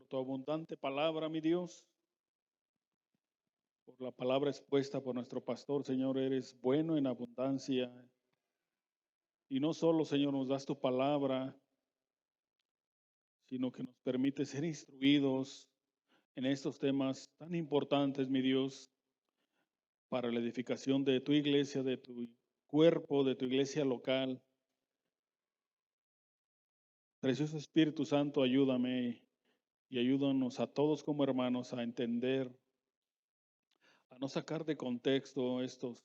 por tu abundante palabra, mi Dios, por la palabra expuesta por nuestro pastor. Señor, eres bueno en abundancia. Y no solo, Señor, nos das tu palabra, sino que nos permite ser instruidos en estos temas tan importantes, mi Dios, para la edificación de tu iglesia, de tu cuerpo, de tu iglesia local. Precioso Espíritu Santo, ayúdame y ayúdanos a todos como hermanos a entender, a no sacar de contexto estos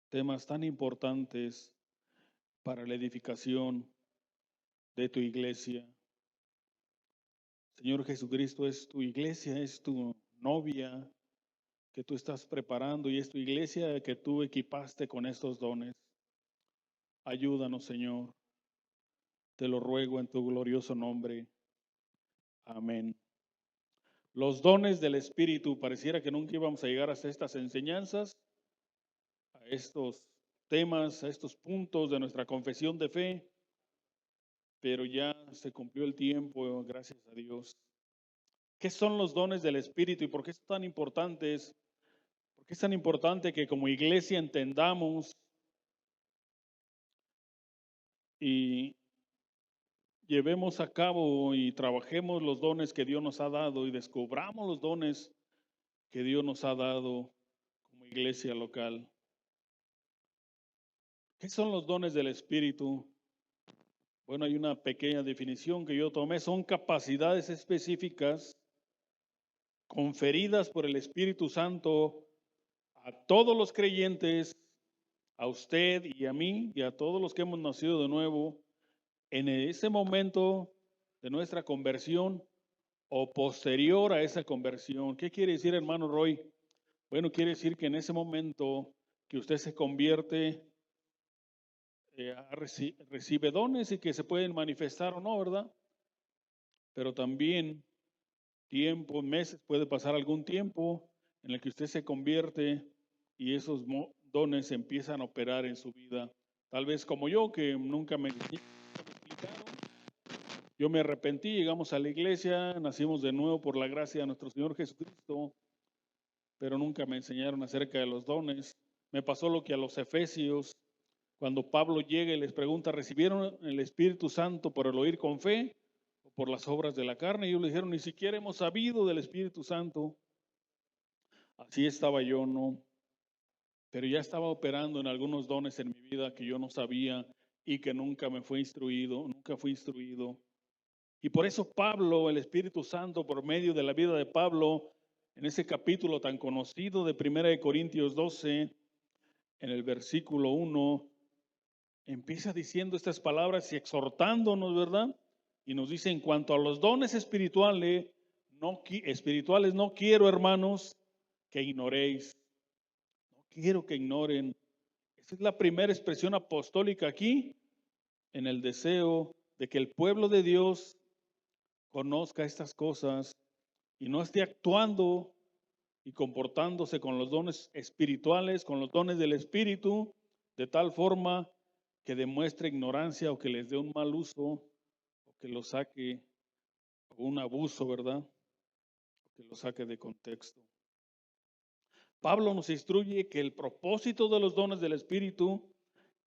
temas tan importantes para la edificación de tu iglesia. Señor Jesucristo, es tu iglesia, es tu novia que tú estás preparando y es tu iglesia que tú equipaste con estos dones. Ayúdanos, Señor. Te lo ruego en tu glorioso nombre. Amén. Los dones del Espíritu. Pareciera que nunca íbamos a llegar hasta estas enseñanzas, a estos temas, a estos puntos de nuestra confesión de fe, pero ya se cumplió el tiempo, gracias a Dios. ¿Qué son los dones del Espíritu y por qué son tan importantes? ¿Por qué es tan importante que como iglesia entendamos y llevemos a cabo y trabajemos los dones que Dios nos ha dado y descubramos los dones que Dios nos ha dado como iglesia local? ¿Qué son los dones del Espíritu? Bueno, hay una pequeña definición que yo tomé. Son capacidades específicas conferidas por el Espíritu Santo a todos los creyentes, a usted y a mí y a todos los que hemos nacido de nuevo en ese momento de nuestra conversión o posterior a esa conversión. ¿Qué quiere decir, hermano Roy? Bueno, quiere decir que en ese momento que usted se convierte, recibe dones y que se pueden manifestar o no, ¿verdad? Pero también tiempo, meses, puede pasar algún tiempo en el que usted se convierte y esos dones empiezan a operar en su vida. Tal vez como yo, que nunca me explicaron. Yo me arrepentí, llegamos a la iglesia, nacimos de nuevo por la gracia de nuestro Señor Jesucristo, pero nunca me enseñaron acerca de los dones. Me pasó lo que a los efesios, cuando Pablo llega y les pregunta, ¿recibieron el Espíritu Santo por el oír con fe o por las obras de la carne? Y ellos le dijeron, ni siquiera hemos sabido del Espíritu Santo. Así estaba yo, no. Pero ya estaba operando en algunos dones en mi vida que yo no sabía y que nunca me fue instruido, nunca fui instruido. Y por eso Pablo, el Espíritu Santo, por medio de la vida de Pablo, en ese capítulo tan conocido de 1 Corintios 12, en el versículo 1, empieza diciendo estas palabras y exhortándonos, ¿verdad? Y nos dice, en cuanto a los dones espirituales, no quiero, hermanos, que ignoréis. No quiero que ignoren. Esa es la primera expresión apostólica aquí, en el deseo de que el pueblo de Dios conozca estas cosas y no esté actuando y comportándose con los dones espirituales, con los dones del Espíritu, de tal forma que demuestre ignorancia o que les dé un mal uso o que lo saque, o un abuso, ¿verdad? O que lo saque de contexto. Pablo nos instruye que el propósito de los dones del Espíritu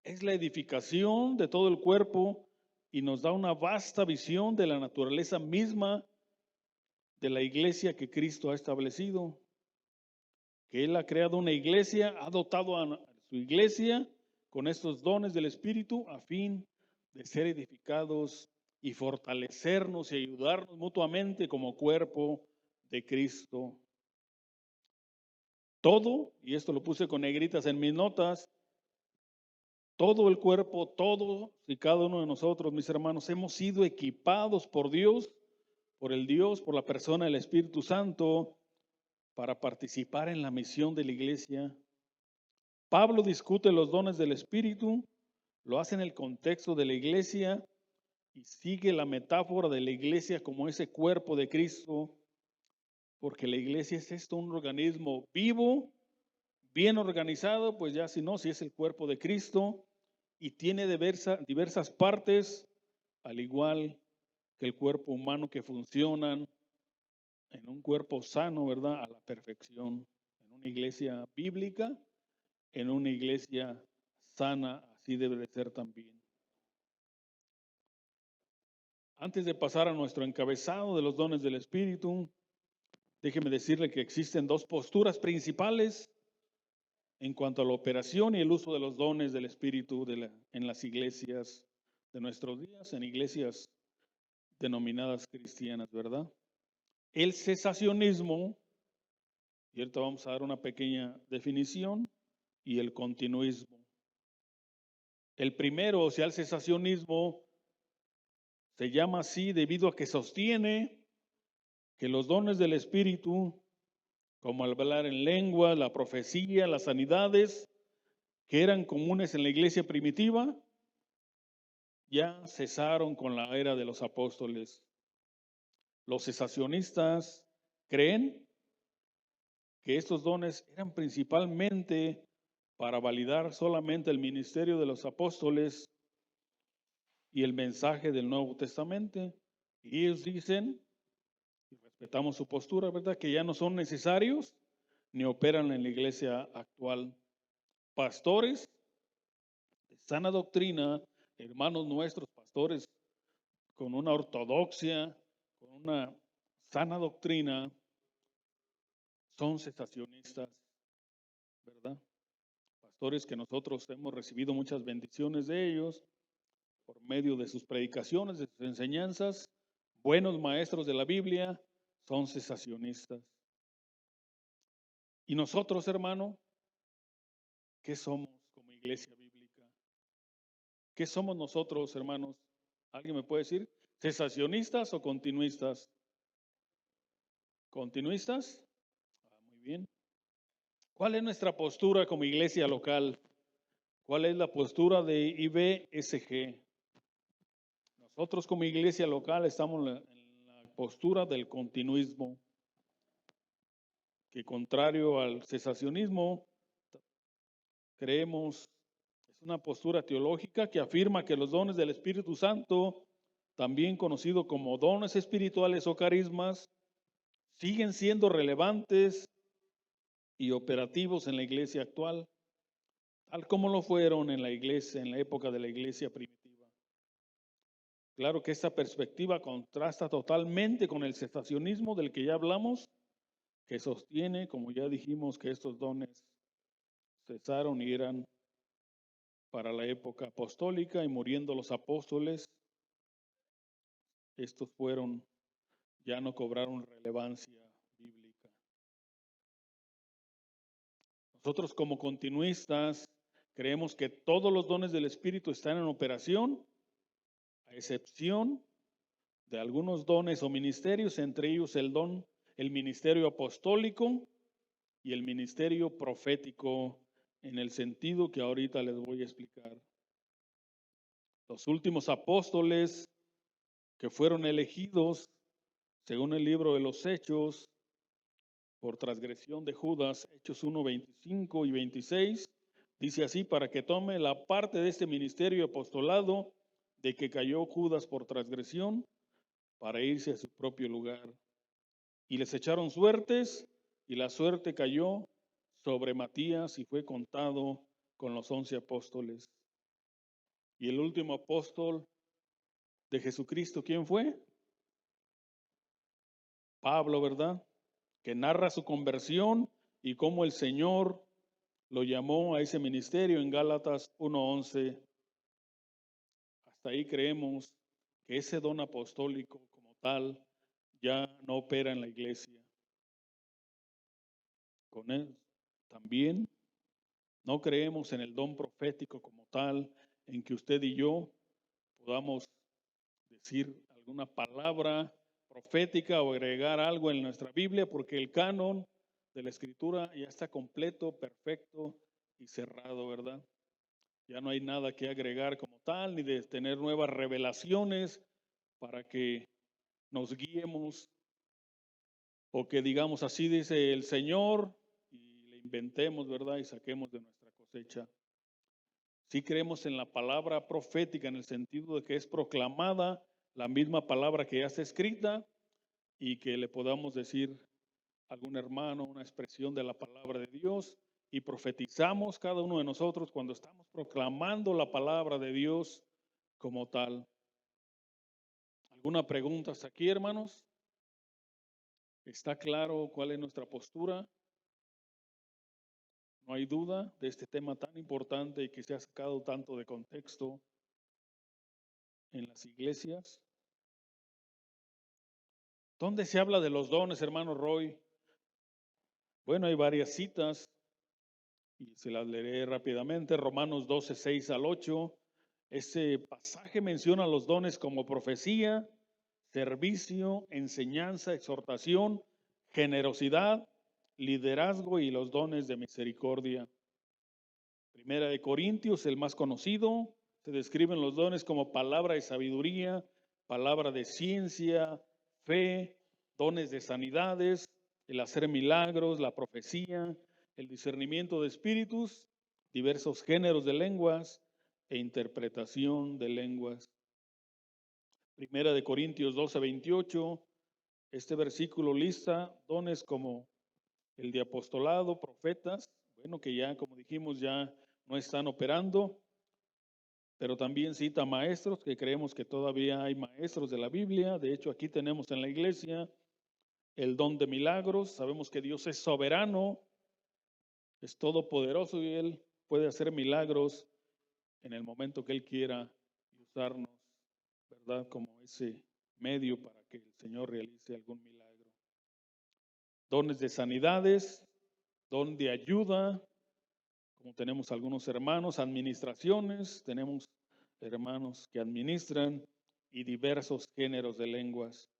es la edificación de todo el cuerpo y nos da una vasta visión de la naturaleza misma de la iglesia que Cristo ha establecido. Que Él ha creado una iglesia, ha dotado a su iglesia con estos dones del Espíritu a fin de ser edificados y fortalecernos y ayudarnos mutuamente como cuerpo de Cristo. Todo, y esto lo puse con negritas en mis notas, todo el cuerpo, todos y cada uno de nosotros, mis hermanos, hemos sido equipados por Dios, por la persona del Espíritu Santo, para participar en la misión de la iglesia. Pablo discute los dones del Espíritu, lo hace en el contexto de la iglesia y sigue la metáfora de la iglesia como ese cuerpo de Cristo, porque la iglesia es esto, un organismo vivo, bien organizado, pues ya si no, si es el cuerpo de Cristo y tiene diversas partes, al igual que el cuerpo humano que funcionan en un cuerpo sano, ¿verdad? A la perfección, en una iglesia bíblica, en una iglesia sana, así debe de ser también. Antes de pasar a nuestro encabezado de los dones del Espíritu, déjeme decirle que existen dos posturas principales en cuanto a la operación y el uso de los dones del Espíritu en las iglesias de nuestros días, en iglesias denominadas cristianas, ¿verdad? El cesacionismo, y ahorita vamos a dar una pequeña definición, y el continuismo. El primero, o sea, el cesacionismo, se llama así debido a que sostiene que los dones del Espíritu, como el hablar en lengua, la profecía, las sanidades, que eran comunes en la iglesia primitiva, ya cesaron con la era de los apóstoles. Los cesacionistas creen que estos dones eran principalmente para validar solamente el ministerio de los apóstoles y el mensaje del Nuevo Testamento. Y ellos dicen, y respetamos su postura, ¿verdad?, que ya no son necesarios ni operan en la iglesia actual. Pastores de sana doctrina, hermanos nuestros, pastores con una ortodoxia, con una sana doctrina, son cesacionistas, ¿verdad? Pastores que nosotros hemos recibido muchas bendiciones de ellos por medio de sus predicaciones, de sus enseñanzas, buenos maestros de la Biblia, son cesacionistas. Y nosotros, hermano, ¿qué somos como iglesia bíblica? ¿Qué somos nosotros, hermanos? ¿Alguien me puede decir? ¿Cesacionistas o continuistas? ¿Continuistas? Muy bien. ¿Cuál es nuestra postura como iglesia local? ¿Cuál es la postura de IBSG? Nosotros como iglesia local estamos en la postura del continuismo, que contrario al cesacionismo, creemos, es una postura teológica que afirma que los dones del Espíritu Santo, también conocido como dones espirituales o carismas, siguen siendo relevantes y operativos en la iglesia actual, tal como lo fueron en la iglesia, en la época de la iglesia primitiva. Claro que esta perspectiva contrasta totalmente con el cesacionismo del que ya hablamos, que sostiene, como ya dijimos, que estos dones cesaron y eran para la época apostólica, y muriendo los apóstoles, estos ya no cobraron relevancia bíblica. Nosotros como continuistas creemos que todos los dones del Espíritu están en operación, a excepción de algunos dones o ministerios, entre ellos el ministerio apostólico y el ministerio profético, en el sentido que ahorita les voy a explicar. Los últimos apóstoles que fueron elegidos, según el libro de los Hechos, por transgresión de Judas, Hechos 1, 25 y 26, dice así: para que tome la parte de este ministerio apostolado de que cayó Judas por transgresión, para irse a su propio lugar. Y les echaron suertes, y la suerte cayó sobre Matías y fue contado con los 11 apóstoles. Y el último apóstol de Jesucristo, ¿quién fue? Pablo, ¿verdad? Que narra su conversión y cómo el Señor lo llamó a ese ministerio en Gálatas 1:11. Hasta ahí creemos que ese don apostólico como tal ya no opera en la iglesia. Con él también no creemos en el don profético como tal, en que usted y yo podamos decir alguna palabra profética o agregar algo en nuestra Biblia, porque el canon de la Escritura ya está completo, perfecto y cerrado, ¿verdad? Ya no hay nada que agregar como tal, ni de tener nuevas revelaciones para que nos guiemos o que digamos así dice el Señor y le inventemos, ¿verdad? Y saquemos de nuestra cosecha. Sí creemos en la palabra profética en el sentido de que es proclamada la misma palabra que ya está escrita, y que le podamos decir a algún hermano una expresión de la palabra de Dios y profetizamos cada uno de nosotros cuando estamos proclamando la palabra de Dios como tal. ¿Alguna pregunta hasta aquí, hermanos? ¿Está claro cuál es nuestra postura? No hay duda de este tema tan importante y que se ha sacado tanto de contexto en las iglesias. ¿Dónde se habla de los dones, hermano Roy? Bueno, hay varias citas y se las leeré rápidamente. Romanos 12, 6 al 8. Ese pasaje menciona los dones como profecía, servicio, enseñanza, exhortación, generosidad, liderazgo y los dones de misericordia. Primera de Corintios, el más conocido, se describen los dones como palabra de sabiduría, palabra de ciencia, fe, dones de sanidades, el hacer milagros, la profecía, el discernimiento de espíritus, diversos géneros de lenguas e interpretación de lenguas. Primera de Corintios 12, 28, este versículo lista dones como el de apostolado, profetas, bueno, que ya, como dijimos, ya no están operando, pero también cita maestros, que creemos que todavía hay maestros de la Biblia. De hecho, aquí tenemos en la iglesia el don de milagros. Sabemos que Dios es soberano, es todopoderoso y Él puede hacer milagros en el momento que Él quiera y usarnos, ¿verdad? Como ese medio para que el Señor realice algún milagro. Dones de sanidades, don de ayuda, como tenemos algunos hermanos, administraciones, tenemos hermanos que administran y diversos géneros de lenguas.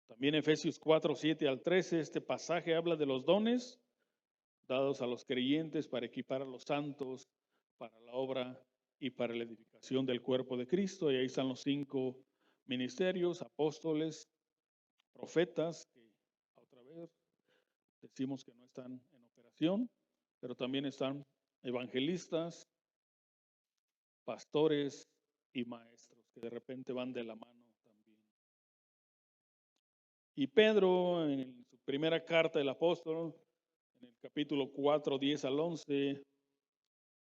También Efesios 4, 7 al 13, este pasaje habla de los dones dados a los creyentes para equipar a los santos para la obra y para la edificación del cuerpo de Cristo. Y ahí están los 5 ministerios: apóstoles, profetas, que otra vez decimos que no están en operación, pero también están evangelistas, pastores y maestros, que de repente van de la mano también. Y Pedro, en su primera carta del apóstol, en el capítulo 4, 10 al 11,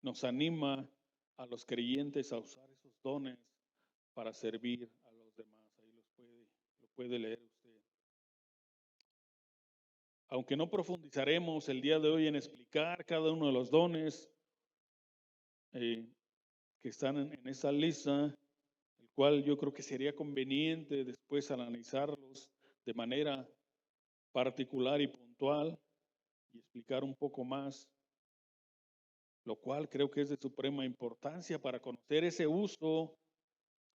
nos anima a los creyentes a usar esos dones para servir a los demás. Ahí lo puede leer usted. Aunque no profundizaremos el día de hoy en explicar cada uno de los dones que están en esa lista, el cual yo creo que sería conveniente después analizarlos de manera particular y puntual y explicar un poco más, lo cual creo que es de suprema importancia para conocer ese uso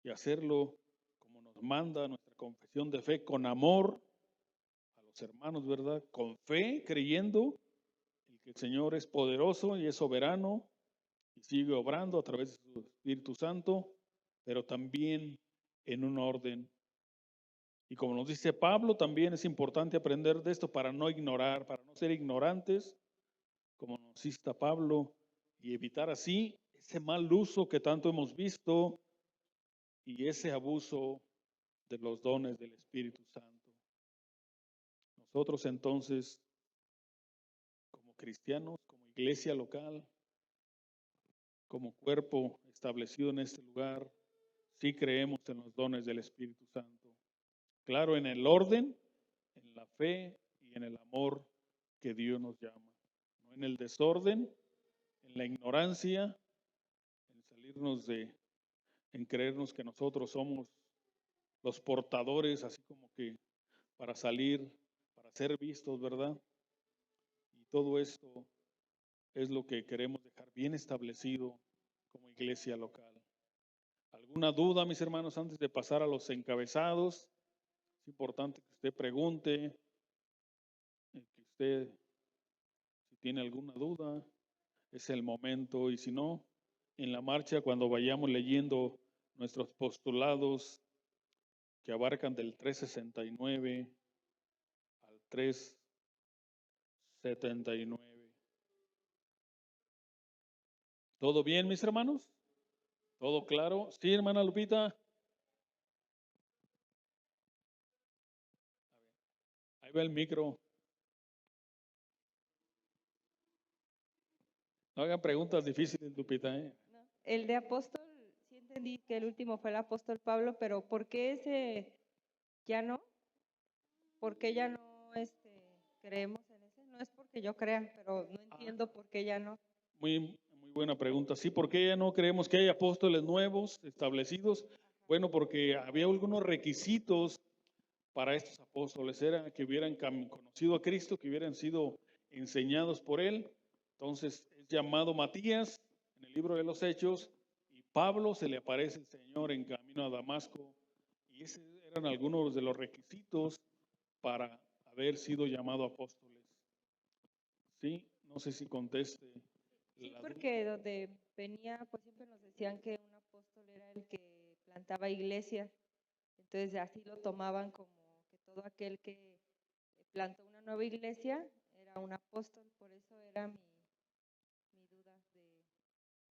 y hacerlo como nos manda nuestra confesión de fe, con amor a los hermanos, ¿verdad? Con fe, creyendo en que el Señor es poderoso y es soberano y sigue obrando a través de su Espíritu Santo, pero también en un orden. Y como nos dice Pablo, también es importante aprender de esto para no ignorar, para no ser ignorantes, como nos insta Pablo, y evitar así ese mal uso que tanto hemos visto y ese abuso de los dones del Espíritu Santo. Nosotros entonces, como cristianos, como iglesia local, como cuerpo establecido en este lugar, sí creemos en los dones del Espíritu Santo. Claro, en el orden, en la fe y en el amor que Dios nos llama. No en el desorden, en la ignorancia, en salirnos en creernos que nosotros somos los portadores, así como que para salir, para ser vistos, ¿verdad? Y todo esto es lo que queremos dejar bien establecido como iglesia local. ¿Alguna duda, mis hermanos, antes de pasar a los encabezados? Es importante que usted pregunte, que usted, si tiene alguna duda, es el momento. Y si no, en la marcha, cuando vayamos leyendo nuestros postulados que abarcan del 369 al 379. ¿Todo bien, mis hermanos? ¿Todo claro? Sí, hermana Lupita. Ahí va el micro. No hagan preguntas difíciles, Lupita, ¿eh? No, el de apóstol, sí entendí que el último fue el apóstol Pablo, pero ¿por qué ese ya no? ¿Por qué ya no creemos en ese? No es porque yo crea, pero no entiendo por qué ya no. Muy buena pregunta. Sí, ¿por qué ya no creemos que hay apóstoles nuevos establecidos? Bueno, porque había algunos requisitos para estos apóstoles. Era que hubieran conocido a Cristo, que hubieran sido enseñados por Él. Entonces es llamado Matías en el libro de los Hechos y Pablo se le aparece el Señor en camino a Damasco. Y esos eran algunos de los requisitos para haber sido llamado apóstoles. Sí, no sé si conteste. Sí, la duda. porque donde venía, pues siempre nos decían que un apóstol era el que plantaba iglesias. Entonces así lo tomaban como que todo aquel que plantó una nueva iglesia era un apóstol. Por eso era mi duda de...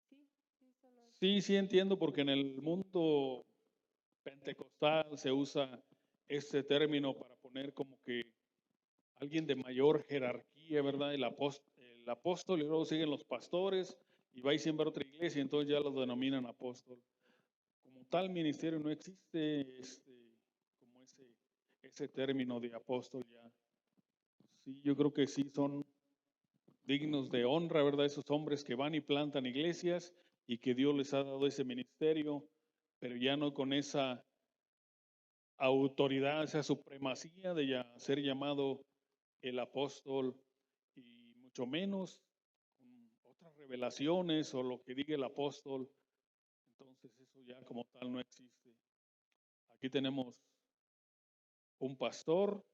Sí, sí, solo eso. Sí, entiendo, porque en el mundo pentecostal se usa este término para poner como que alguien de mayor jerarquía, ¿verdad? El apóstol y luego siguen los pastores y va y siembra otra iglesia, entonces ya los denominan apóstol. Como tal ministerio no existe como ese término de apóstol ya. Sí, yo creo que sí son dignos de honra, ¿verdad? Esos hombres que van y plantan iglesias y que Dios les ha dado ese ministerio, pero ya no con esa autoridad, esa supremacía de ya ser llamado el apóstol y mucho menos con otras revelaciones o lo que diga el apóstol. Entonces eso ya como tal no existe. Aquí tenemos un pastor.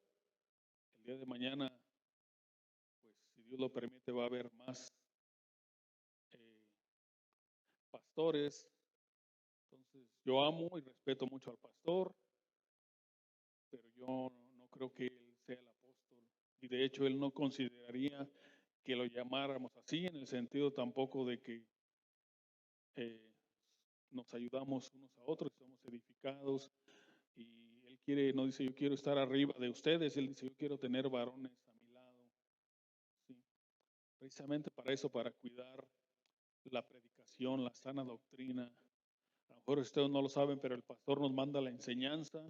El día de mañana, pues si Dios lo permite, va a haber más eh, pastores. Entonces yo amo y respeto mucho al pastor, pero yo no creo que él sea el apóstol. Y de hecho él no consideraría que lo llamáramos así, en el sentido tampoco de que eh, nos ayudamos unos a otros, somos edificados. Y él quiere, no dice yo quiero estar arriba de ustedes, él dice yo quiero tener varones a mi lado. ¿Sí? Precisamente para eso, para cuidar la predicación, la sana doctrina. A lo mejor ustedes no lo saben, pero el pastor nos manda la enseñanza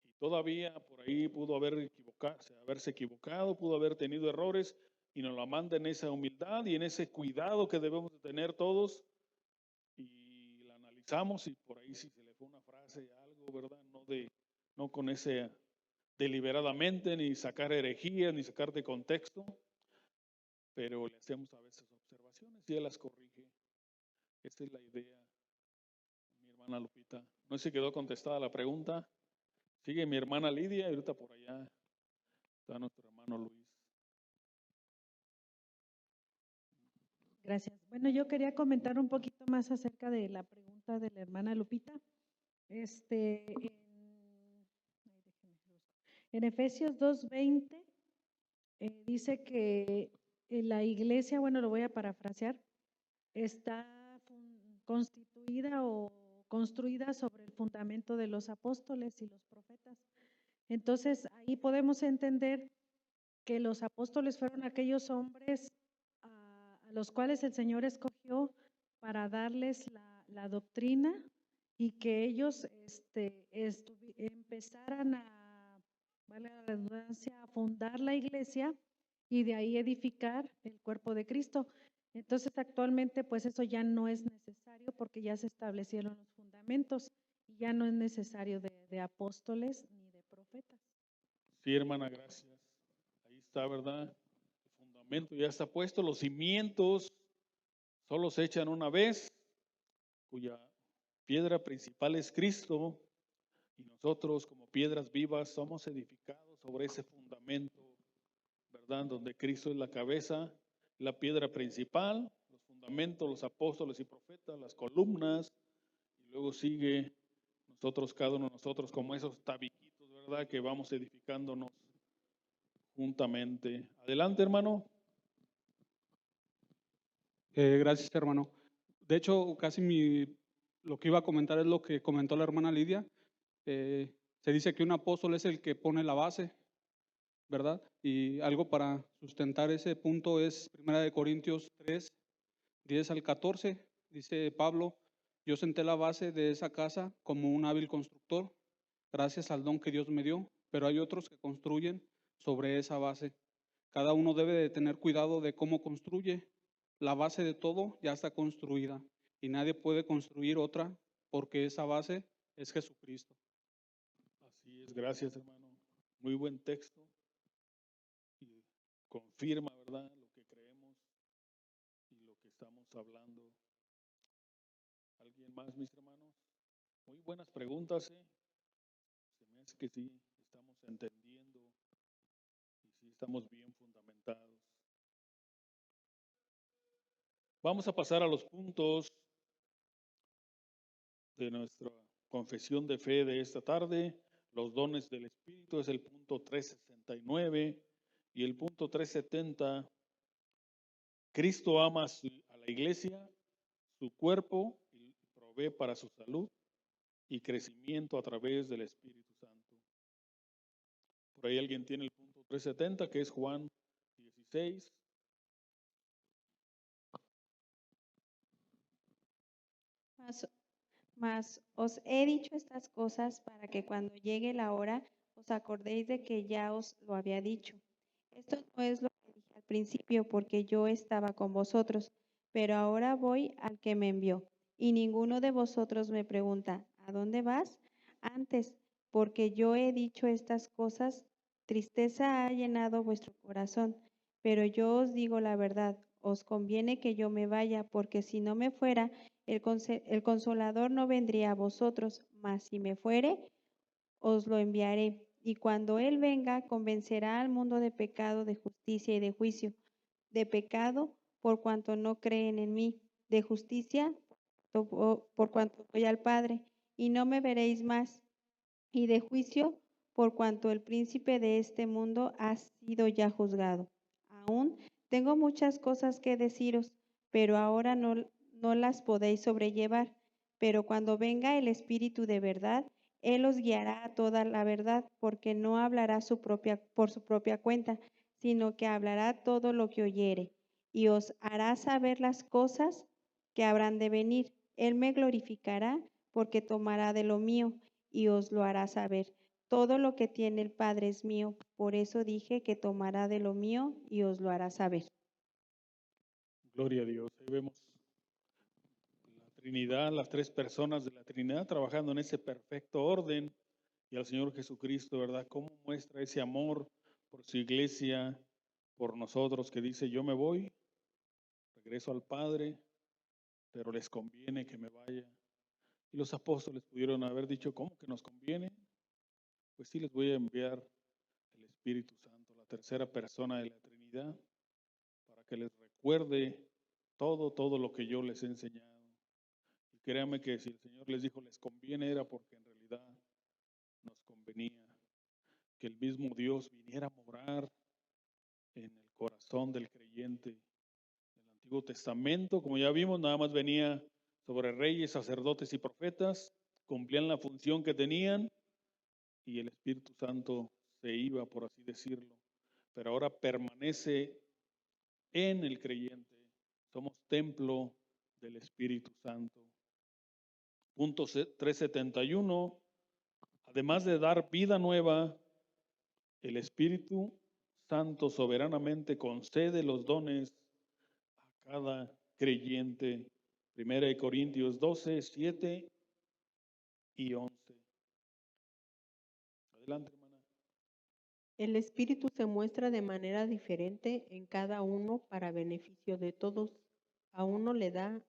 y todavía por ahí pudo haberse equivocado, pudo haber tenido errores y nos la manda en esa humildad y en ese cuidado que debemos de tener todos y la analizamos y por ahí si se le fue una frase, algo, ¿verdad? No con ese deliberadamente, ni sacar herejías, ni sacar de contexto, pero le hacemos a veces observaciones y él las corrige. Esta es la idea, mi hermana Lupita. No sé si quedó contestada la pregunta. Sigue mi hermana Lidia y ahorita por allá está nuestro hermano Luis. Gracias. Bueno, yo quería comentar un poquito más acerca de la pregunta de la hermana Lupita. En Efesios 2:20 dice que la iglesia, bueno, lo voy a parafrasear, está constituida o construida sobre el fundamento de los apóstoles y los profetas. Entonces, ahí podemos entender que los apóstoles fueron aquellos hombres a los cuales el Señor escogió para darles la doctrina y que ellos empezaran a, vale la redundancia, a fundar la iglesia y de ahí edificar el cuerpo de Cristo. Entonces actualmente pues eso ya no es necesario porque ya se establecieron los fundamentos y ya no es necesario de apóstoles ni de profetas. Sí, hermana, gracias. Ahí está, ¿verdad? El fundamento ya está puesto, los cimientos solo se echan una vez, cuya piedra principal es Cristo, y nosotros como piedras vivas somos edificados sobre ese fundamento, ¿verdad? Donde Cristo es la cabeza, la piedra principal, los fundamentos, los apóstoles y profetas, las columnas, y luego sigue nosotros, cada uno de nosotros, como esos tabiquitos, ¿verdad? Que vamos edificándonos juntamente. Adelante, hermano. Gracias, hermano. De hecho, lo que iba a comentar es lo que comentó la hermana Lidia. Se dice que un apóstol es el que pone la base, ¿verdad? Y algo para sustentar ese punto es 1 Corintios 3, 10 al 14. Dice Pablo, yo senté la base de esa casa como un hábil constructor, gracias al don que Dios me dio, pero hay otros que construyen sobre esa base. Cada uno debe de tener cuidado de cómo construye. La base de todo ya está construida y nadie puede construir otra porque esa base es Jesucristo. Así es, gracias hermano. Muy buen texto y confirma, ¿verdad? Lo que creemos y lo que estamos hablando. ¿Alguien más, mis hermanos? Muy buenas preguntas, ¿eh? Se me hace que sí estamos entendiendo y sí estamos bien fundamentados. Vamos a pasar a los puntos de nuestra confesión de fe de esta tarde. Los dones del Espíritu es el punto 369 y el punto 370. Cristo ama a la iglesia, su cuerpo, y provee para su salud y crecimiento a través del Espíritu Santo. Por ahí alguien tiene el punto 370, que es Juan 16. Mas os he dicho estas cosas para que cuando llegue la hora os acordéis de que ya os lo había dicho. Esto no es lo que dije al principio, porque yo estaba con vosotros, pero ahora voy al que me envió. Y ninguno de vosotros me pregunta, ¿a dónde vas? Antes, porque yo he dicho estas cosas, tristeza ha llenado vuestro corazón. Pero yo os digo la verdad, os conviene que yo me vaya, porque si no me fuera, el Consolador no vendría a vosotros, mas si me fuere, os lo enviaré. Y cuando Él venga, convencerá al mundo de pecado, de justicia y de juicio. De pecado, por cuanto no creen en mí. De justicia, por cuanto voy al Padre, y no me veréis más. Y de juicio, por cuanto el príncipe de este mundo ha sido ya juzgado. Aún tengo muchas cosas que deciros, pero ahora no las podéis sobrellevar. Pero cuando venga el Espíritu de verdad, Él os guiará a toda la verdad, porque no hablará por su propia cuenta, sino que hablará todo lo que oyere, y os hará saber las cosas que habrán de venir. Él me glorificará, porque tomará de lo mío y os lo hará saber. Todo lo que tiene el Padre es mío, por eso dije que tomará de lo mío y os lo hará saber. Gloria a Dios. Ahí vemos la Trinidad, las tres personas de la Trinidad trabajando en ese perfecto orden y al Señor Jesucristo, ¿verdad? Cómo muestra ese amor por su iglesia, por nosotros, que dice, yo me voy, regreso al Padre, pero les conviene que me vaya. Y los apóstoles pudieron haber dicho, ¿cómo que nos conviene? Pues sí, les voy a enviar el Espíritu Santo, la tercera persona de la Trinidad, para que les recuerde todo lo que yo les he enseñado. Y créanme que si el Señor les dijo les conviene, era porque en realidad nos convenía que el mismo Dios viniera a morar en el corazón del creyente. En el Antiguo Testamento, como ya vimos, nada más venía sobre reyes, sacerdotes y profetas, cumplían la función que tenían y el Espíritu Santo se iba, por así decirlo. Pero ahora permanece en el creyente. Somos templo del Espíritu Santo. Punto 371. Además de dar vida nueva, el Espíritu Santo soberanamente concede los dones a cada creyente. 1 Corintios 12, 7 y 11. Adelante, hermana. El Espíritu se muestra de manera diferente en cada uno para beneficio de todos. A uno le da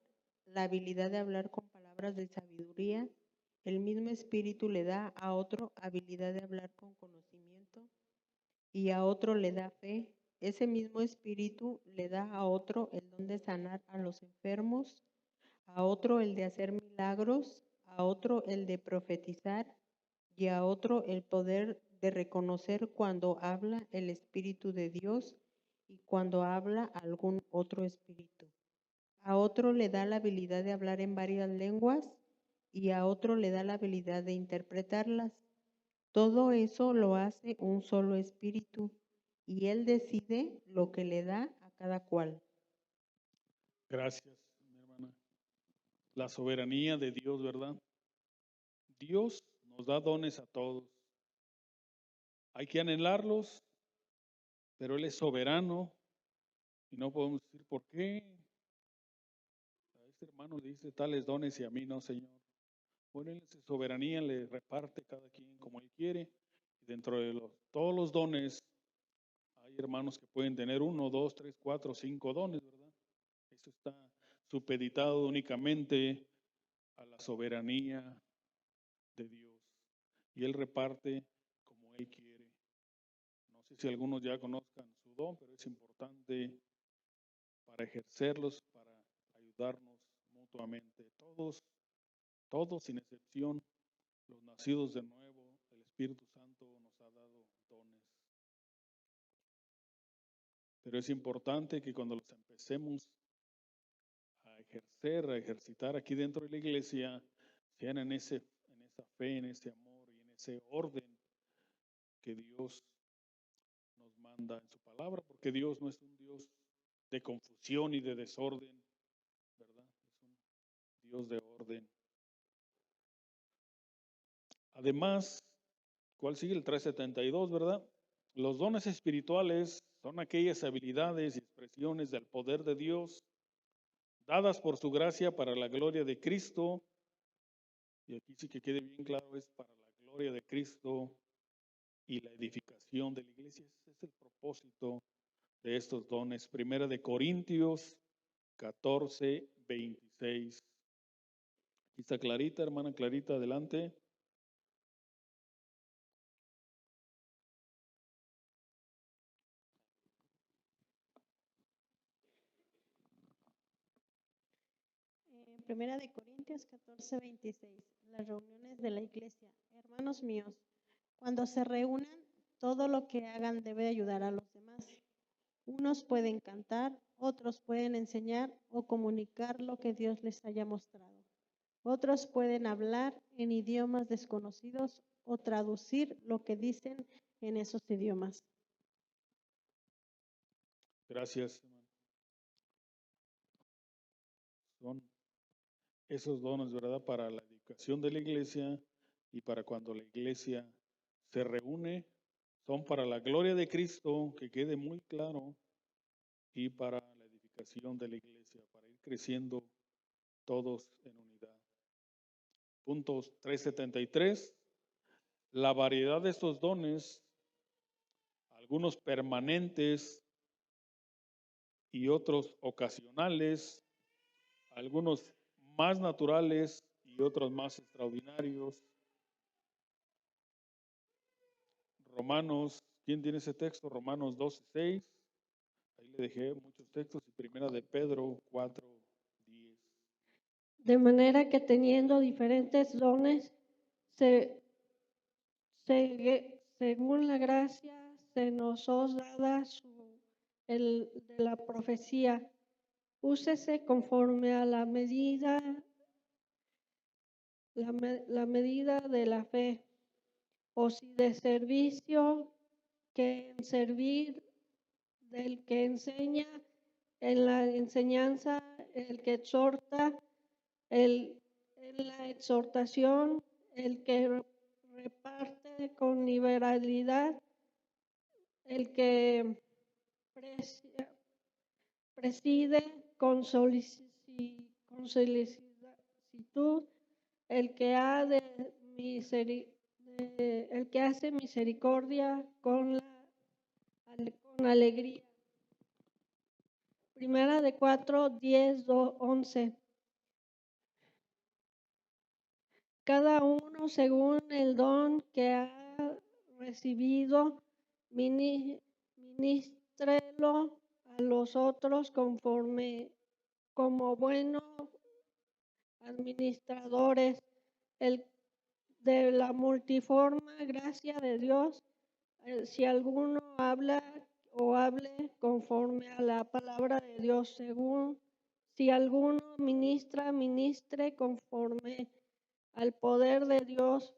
la habilidad de hablar con palabras de sabiduría. El mismo Espíritu le da a otro habilidad de hablar con conocimiento y a otro le da fe. Ese mismo Espíritu le da a otro el don de sanar a los enfermos, a otro el de hacer milagros, a otro el de profetizar y a otro el poder de reconocer cuando habla el Espíritu de Dios y cuando habla algún otro espíritu. A otro le da la habilidad de hablar en varias lenguas y a otro le da la habilidad de interpretarlas. Todo eso lo hace un solo espíritu y Él decide lo que le da a cada cual. Gracias, mi hermana. La soberanía de Dios, ¿verdad? Dios nos da dones a todos. Hay que anhelarlos, pero Él es soberano y no podemos decir por qué. A este hermano le dice tales dones y a mí no, Señor. Bueno, Él en su soberanía le reparte cada quien como Él quiere. Y dentro de todos los dones, hay hermanos que pueden tener 1, 2, 3, 4, 5 dones, ¿verdad? Eso está supeditado únicamente a la soberanía de Dios. Y Él reparte como Él quiere. No sé si algunos ya conozcan su don, pero es importante para ejercerlos, para ayudarnos mutuamente. Todos sin excepción, los nacidos de nuevo, el Espíritu Santo nos ha dado dones. Pero es importante que cuando los empecemos a ejercer, a ejercitar aquí dentro de la iglesia, sean en esa fe, en ese amor y en ese orden que Dios nos manda en su palabra, porque Dios no es un Dios de confusión y de desorden, ¿verdad? Es un Dios de orden. Además, ¿cuál sigue? El 372, ¿verdad? Los dones espirituales son aquellas habilidades y expresiones del poder de Dios dadas por su gracia para la gloria de Cristo. Y aquí sí que quede bien claro, es para la gloria de Cristo y la edificación de la iglesia. Ese es el propósito de estos dones. Primera de Corintios 14, 26. Aquí está Clarita, hermana Clarita, adelante. Primera de Corintios 14, 26. Las reuniones de la iglesia. Hermanos míos, cuando se reúnan, todo lo que hagan debe ayudar a los demás. Unos pueden cantar, otros pueden enseñar o comunicar lo que Dios les haya mostrado. Otros pueden hablar en idiomas desconocidos o traducir lo que dicen en esos idiomas. Gracias, hermano. Son esos dones, ¿verdad? Para la educación de la iglesia y para cuando la iglesia se reúne, son para la gloria de Cristo, que quede muy claro, y para la edificación de la iglesia, para ir creciendo todos en unidad. Puntos 373. La variedad de estos dones, algunos permanentes y otros ocasionales, algunos más naturales y otros más extraordinarios. Romanos, ¿quién tiene ese texto? Romanos 12:6. Ahí le dejé muchos textos y primera de Pedro 4:10. De manera que teniendo diferentes dones, según la gracia se nos os dada el de la profecía, úsese conforme a la medida de la fe, o si de servicio, que en servir, del que enseña, en la enseñanza, el que exhorta, en la exhortación, el que reparte con liberalidad, el que preside con solicitud, el que hace misericordia con alegría. Primera de 4:10-11. Cada uno según el don que ha recibido, ministrelo a los otros como buenos administradores de la multiforme gracia de Dios. Si alguno habla o hable conforme a la palabra de Dios, si alguno ministre conforme al poder de Dios,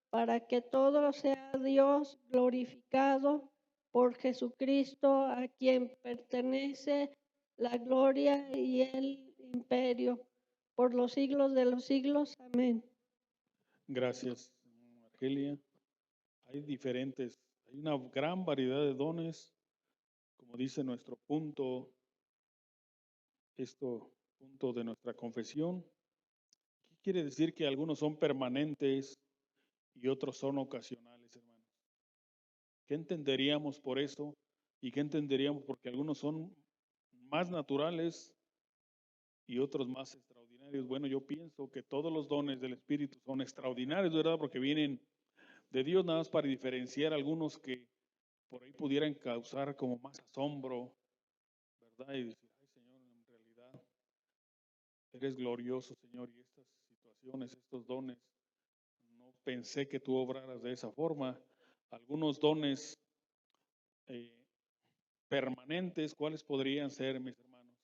para que todo sea Dios glorificado por Jesucristo, a quien pertenece la gloria y el imperio por los siglos de los siglos. Amén. Gracias, Argelia. Hay una gran variedad de dones, como dice nuestro punto de nuestra confesión. ¿Qué quiere decir? Que algunos son permanentes y otros son ocasionales, hermanos. ¿Qué entenderíamos por eso? ¿Y qué entenderíamos porque algunos son más naturales y otros más extraordinarios? Bueno, yo pienso que todos los dones del Espíritu son extraordinarios, ¿verdad? Porque vienen de Dios, nada más para diferenciar algunos que por ahí pudieran causar como más asombro, ¿verdad? Y decir, ay Señor, en realidad eres glorioso, Señor, y estas situaciones, estos dones, no pensé que tú obraras de esa forma. Algunos dones eh, permanentes, ¿cuáles podrían ser, mis hermanos?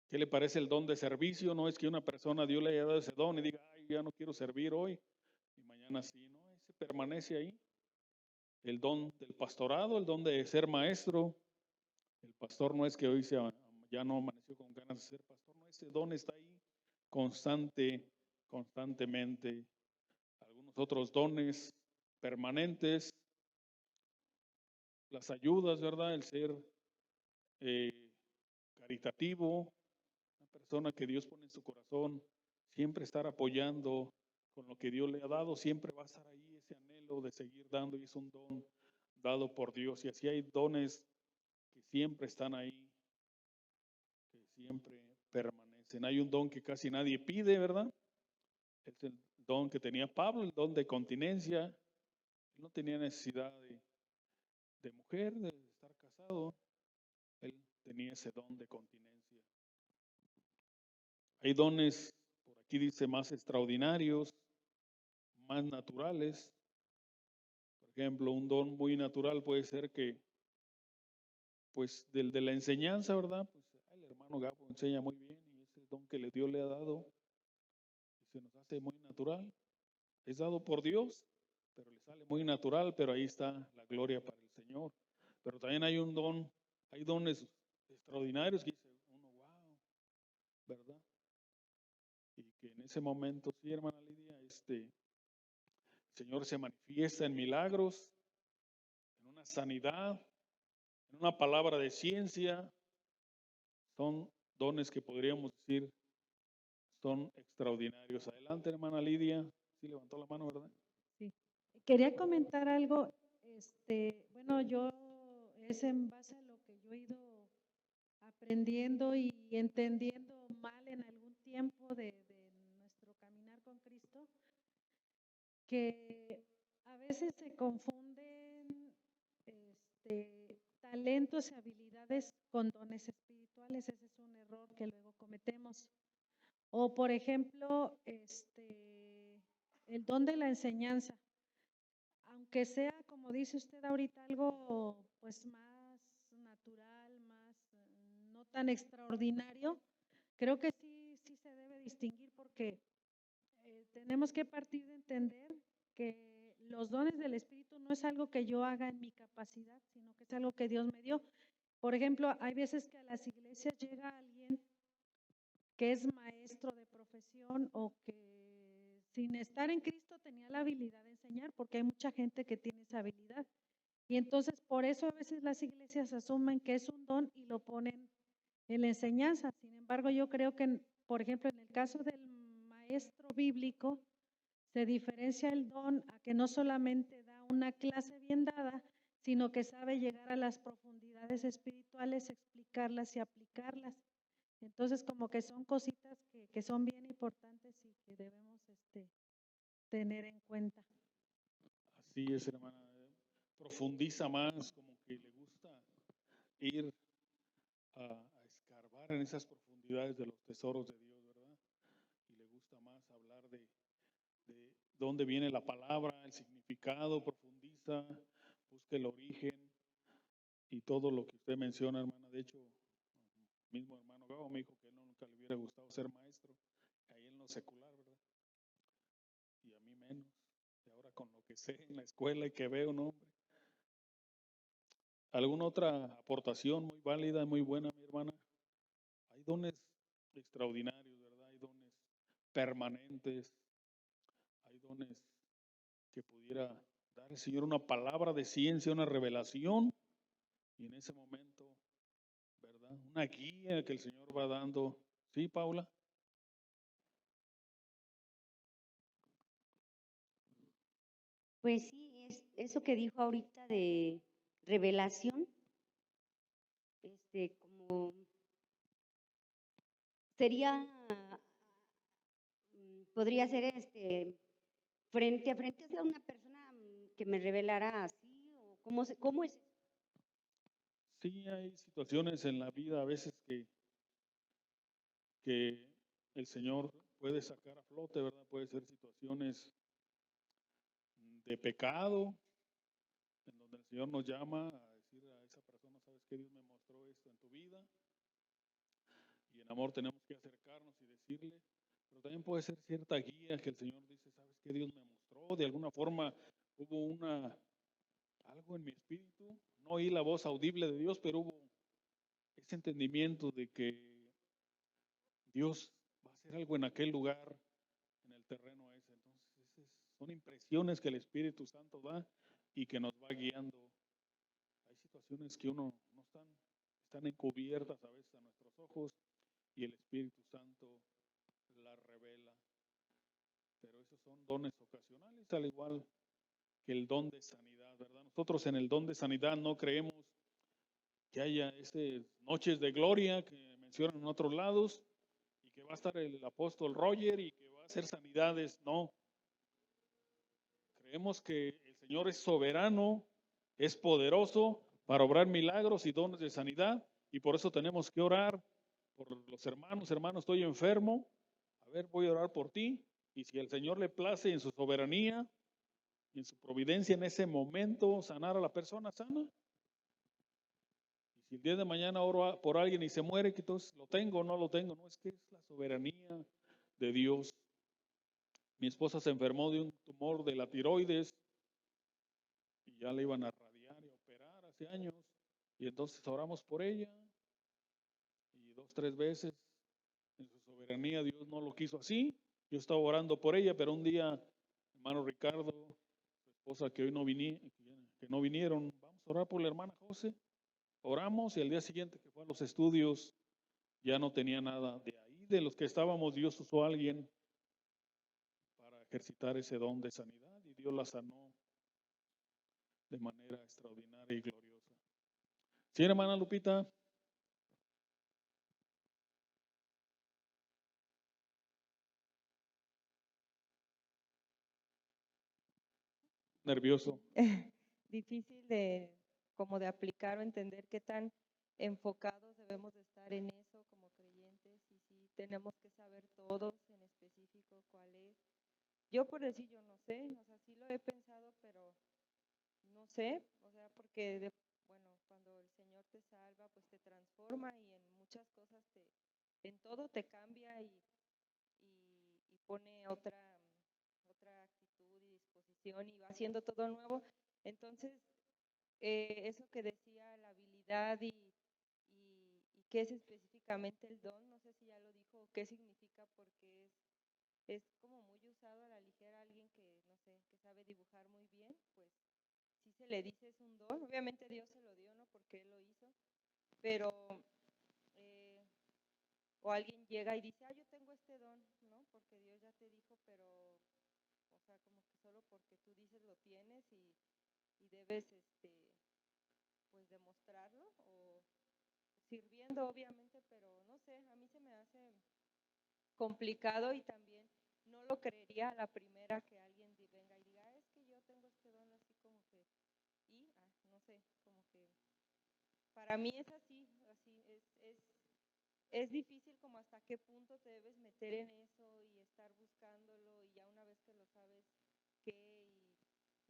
¿Qué le parece el don de servicio? No es que una persona, Dios le haya dado ese don y diga, ay, ya no quiero servir hoy y mañana sí, ¿no? Ese permanece ahí. El don del pastorado, el don de ser maestro. El pastor no es que hoy ya no amaneció con ganas de ser pastor, no, ese don está ahí constantemente. Algunos otros dones permanentes, las ayudas, ¿verdad? El ser eh, caritativo, una persona que Dios pone en su corazón, siempre estar apoyando con lo que Dios le ha dado, siempre va a estar ahí ese anhelo de seguir dando, y es un don dado por Dios. Y así hay dones que siempre están ahí, que siempre permanecen. Hay un don que casi nadie pide, ¿verdad? Es el don que tenía Pablo, el don de continencia. Él no tenía necesidad de mujer, de estar casado. Él tenía ese don de continencia. Hay dones, por aquí dice, más extraordinarios, más naturales. Por ejemplo, un don muy natural puede ser que, pues, del de la enseñanza, ¿verdad? Pues el hermano Gabo enseña muy bien y ese don que Dios le ha dado se nos hace muy natural. Es dado por Dios, pero le sale muy natural, pero ahí está la gloria para el Señor. Pero también hay un don, hay dones extraordinarios que dice uno, wow, ¿verdad? Y que en ese momento, sí, hermana Lidia, el Señor se manifiesta en milagros, en una sanidad, en una palabra de ciencia. Son dones que podríamos decir son extraordinarios. Adelante, hermana Lidia. Sí, levantó la mano, ¿verdad? Sí. Quería comentar algo, bueno, yo es en base a lo que yo he ido aprendiendo y entendiendo mal en algún tiempo de nuestro caminar con Cristo, que a veces se confunden talentos y habilidades con dones espirituales. Ese es un error que luego cometemos. O por ejemplo, el don de la enseñanza, aunque sea, como dice usted ahorita, algo pues más natural, más no tan extraordinario, creo que sí se debe distinguir porque tenemos que partir de entender que los dones del Espíritu no es algo que yo haga en mi capacidad, sino que es algo que Dios me dio. Por ejemplo, hay veces que a las iglesias llega alguien que es maestro de profesión o que sin estar en Cristo tenía la habilidad de enseñar, porque hay mucha gente que tiene esa habilidad. Y entonces por eso a veces las iglesias asumen que es un don y lo ponen en la enseñanza. Sin embargo, yo creo que, por ejemplo, en el caso del maestro bíblico, se diferencia el don a que no solamente da una clase bien dada, sino que sabe llegar a las profundidades espirituales, explicarlas y aplicarlas. Entonces, como que son cositas que son bien importantes y que debemos tener en cuenta. Así es, hermana. Profundiza más, como que le gusta ir a escarbar en esas profundidades de los tesoros de Dios, ¿verdad? Y le gusta más hablar de dónde viene la palabra, el significado, profundiza, busca el origen y todo lo que usted menciona, hermana. De hecho, mismo hermano Gabo me dijo que él no nunca le hubiera gustado ser maestro, ahí en lo secular, ¿verdad? Y a mí menos. Y ahora con lo que sé en la escuela y que veo, no, hombre. ¿Alguna otra aportación muy válida, muy buena, mi hermana? Hay dones extraordinarios, ¿verdad? Hay dones permanentes, hay dones que pudiera dar el Señor una palabra de ciencia, una revelación, y en ese momento, ¿verdad? Una guía que el Señor va dando. ¿Sí, Paula? Pues sí, es eso que dijo ahorita de revelación, como sería, podría ser frente a frente, o sea, una persona que me revelara así, o cómo es. Sí, hay situaciones en la vida a veces que el Señor puede sacar a flote, ¿verdad? Puede ser situaciones de pecado, en donde el Señor nos llama a decir a esa persona, ¿sabes qué? Dios me mostró esto en tu vida. Y en amor tenemos que acercarnos y decirle, pero también puede ser cierta guía que el Señor dice, ¿sabes qué? Dios me mostró, de alguna forma hubo algo en mi espíritu, no oí la voz audible de Dios, pero hubo ese entendimiento de que Dios va a hacer algo en aquel lugar, en el terreno ese. Entonces, son impresiones que el Espíritu Santo da y que nos va guiando. Hay situaciones que no están encubiertas a veces a nuestros ojos y el Espíritu Santo las revela. Pero esos son dones ocasionales, al igual que el don de sanidad, ¿verdad? Nosotros en el don de sanidad no creemos que haya esas noches de gloria que mencionan en otros lados y que va a estar el apóstol Roger y que va a hacer sanidades. No, creemos que el Señor es soberano, es poderoso para obrar milagros y dones de sanidad y por eso tenemos que orar por los hermanos. Hermano, estoy enfermo. A ver, voy a orar por ti. Y si el Señor le place en su soberanía, en su providencia en ese momento sanar a la persona, sana. Y si el día de mañana oro por alguien y se muere, que entonces lo tengo o no lo tengo. No, es que es la soberanía de Dios. Mi esposa se enfermó de un tumor de la tiroides y ya le iban a radiar y a operar hace años. Y entonces oramos por ella y 2, 3 veces en su soberanía Dios no lo quiso así. Yo estaba orando por ella, pero un día, hermano Ricardo, su esposa que hoy que no vinieron, vamos a orar por la hermana José. Oramos y al día siguiente que fue a los estudios ya no tenía nada. De ahí, de los que estábamos, Dios usó a alguien para ejercitar ese don de sanidad y Dios la sanó de manera extraordinaria y gloriosa. Sí, hermana Lupita. Nervioso. Difícil de como de aplicar o entender qué tan enfocados debemos de estar en eso como creyentes y si tenemos que saber todos en específico cuál es. Yo por decir, yo no sé, o sea, sí lo he pensado, pero no sé, o sea, porque bueno, cuando el Señor te salva, pues te transforma y en muchas cosas en todo te cambia y pone otra actitud y disposición y va haciendo todo nuevo. Entonces, eso que decía, la habilidad y qué es específicamente el don, no sé si ya lo dijo, qué significa, porque es como muy usado a la ligera alguien que, no sé, que sabe dibujar muy bien, pues sí se le dice es un don, obviamente Dios se lo dio, ¿no? Porque Él lo hizo, pero, o alguien llega y dice, yo tengo este don, ¿no? Porque Dios ya te dijo, pero, o sea, como que solo porque tú dices lo tienes y debes, pues demostrarlo o sirviendo obviamente, pero no sé, a mí se me hace complicado y también no lo creería a la primera que alguien venga y diga, es que yo tengo este don así como que, no sé, como que para mí es así es difícil como hasta qué punto te debes meter en eso y estar buscándolo y ya una vez que lo sabes, qué y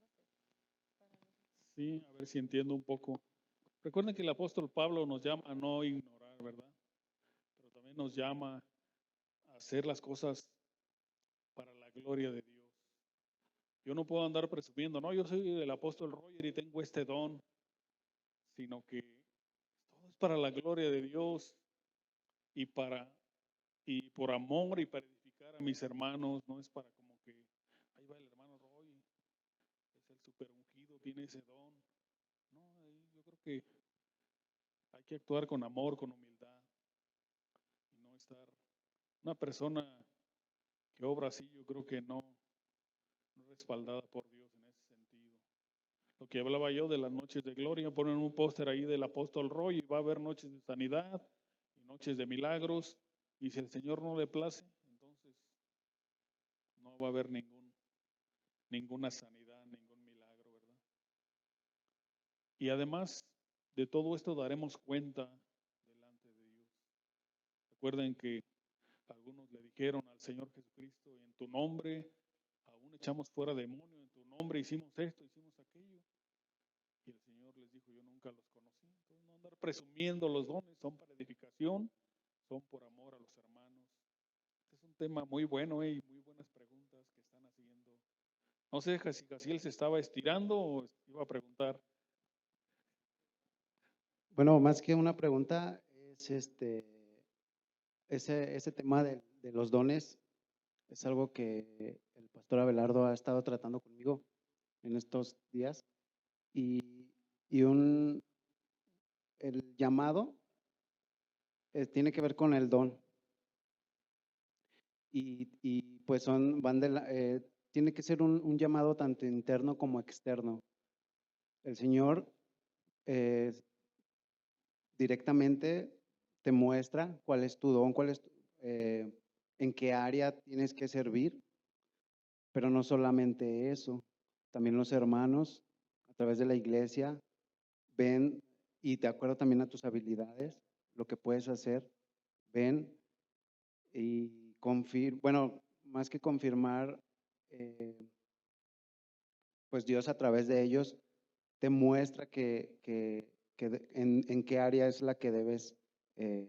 no sé, para mí. Sí, a ver si entiendo un poco. Recuerden que el apóstol Pablo nos llama a no ignorar, ¿verdad? Pero también Él nos llama a hacer las cosas para la gloria de Dios. Yo no puedo andar presumiendo, no, yo soy el apóstol Roger y tengo este don, sino que todo es para la gloria de Dios y por amor y para edificar a mis hermanos, no es para como que ahí va el hermano Roy, es el super ungido, tiene ese don. No, yo creo que hay que actuar con amor, con humildad y no estar una persona que obra así, yo creo que no respaldada por Dios en ese sentido. Lo que hablaba yo de las noches de gloria, ponen un póster ahí del apóstol Roy y va a haber noches de sanidad y noches de milagros, y si el Señor no le place, entonces no va a haber ninguna sanidad, ningún milagro, ¿verdad? Y además de todo esto daremos cuenta delante de Dios. Recuerden que algunos le dijeron al Señor Jesucristo, en tu nombre aún echamos fuera demonios, en tu nombre hicimos esto, hicimos aquello. Y el Señor les dijo, yo nunca los conocí. Entonces no andar presumiendo los dones, son para edificación, son por amor a los hermanos. Este es un tema muy bueno y muy buenas preguntas que están haciendo. No sé si Jaciel se estaba estirando o iba a preguntar. Bueno, más que una pregunta, es ese tema de los dones, es algo que el pastor Abelardo ha estado tratando conmigo en estos días. Y el llamado tiene que ver con el don. Y pues tiene que ser un llamado tanto interno como externo. El Señor directamente te muestra cuál es tu don, en qué área tienes que servir, pero no solamente eso, también los hermanos a través de la iglesia ven y de acuerdo también a tus habilidades, lo que puedes hacer, ven y bueno, más que confirmar, pues Dios a través de ellos te muestra en qué área es la que debes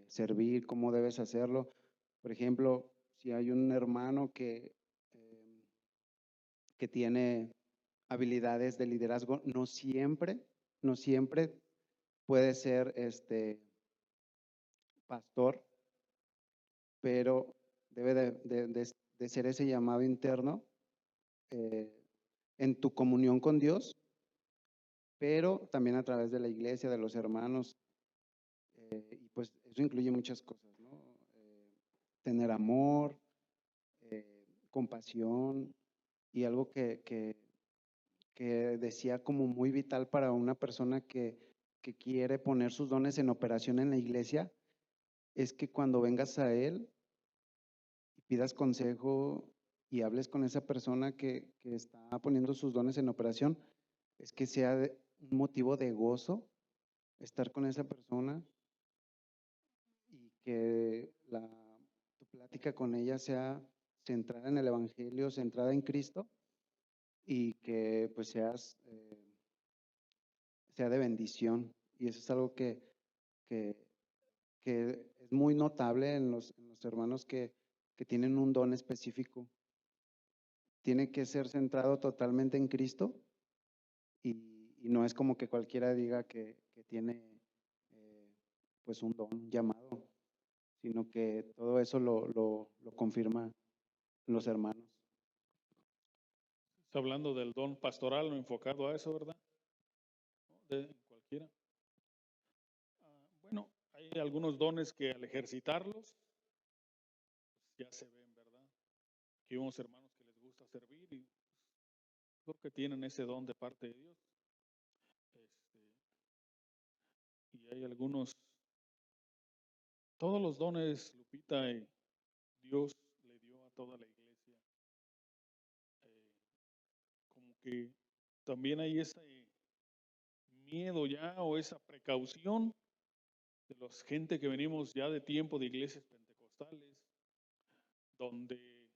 servir, cómo debes hacerlo. Por ejemplo, si hay un hermano que tiene habilidades de liderazgo, no siempre puede ser pastor, pero debe de ser ese llamado interno en tu comunión con Dios, pero también a través de la iglesia, de los hermanos, y pues eso incluye muchas cosas, ¿no? Tener amor, compasión y algo que decía como muy vital para una persona que quiere poner sus dones en operación en la iglesia, es que cuando vengas a Él y pidas consejo y hables con esa persona que está poniendo sus dones en operación, es que sea un motivo de gozo estar con esa persona y que tu plática con ella sea centrada en el Evangelio, centrada en Cristo y que pues sea de bendición. Y eso es algo que es muy notable en los hermanos que tienen un don específico. Tiene que ser centrado totalmente en Cristo y no es como que cualquiera diga que tiene pues un don, un llamado, sino que todo eso lo confirma los hermanos. Está hablando del don pastoral o enfocado a eso, ¿verdad? ¿No? De cualquiera. Bueno, hay algunos dones que al ejercitarlos, pues ya se ven, ¿verdad? Aquí hay unos hermanos que les gusta servir y creo que tienen ese don de parte de Dios. Y hay algunos, todos los dones, Lupita, Dios le dio a toda la iglesia. Como que también hay ese miedo ya o esa precaución de la gente que venimos ya de tiempo de iglesias pentecostales, donde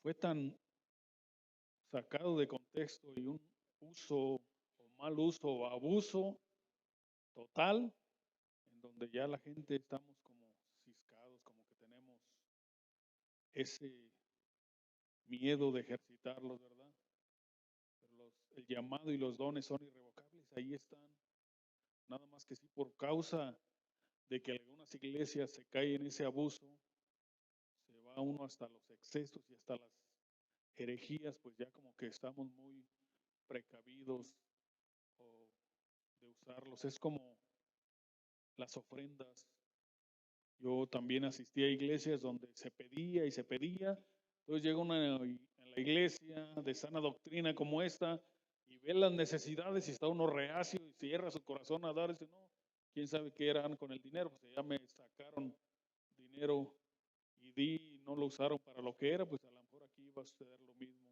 fue tan sacado de contexto y un uso o mal uso o abuso total, en donde ya la gente estamos como ciscados, como ese miedo de ejercitarlos, ¿verdad? Pero el llamado y los dones son irrevocables, ahí están. Nada más que si por causa de que algunas iglesias se caen en ese abuso, se va uno hasta los excesos y hasta las herejías, pues ya como que estamos muy precavidos o de usarlos. Es como las ofrendas. Yo también asistí a iglesias donde se pedía y se pedía. Entonces llega una en la iglesia de sana doctrina como esta y ve las necesidades y está uno reacio y cierra su corazón a dar. Y dice, no, quién sabe qué eran con el dinero. Pues ya me sacaron dinero y di y no lo usaron para lo que era, pues a lo mejor aquí va a suceder lo mismo.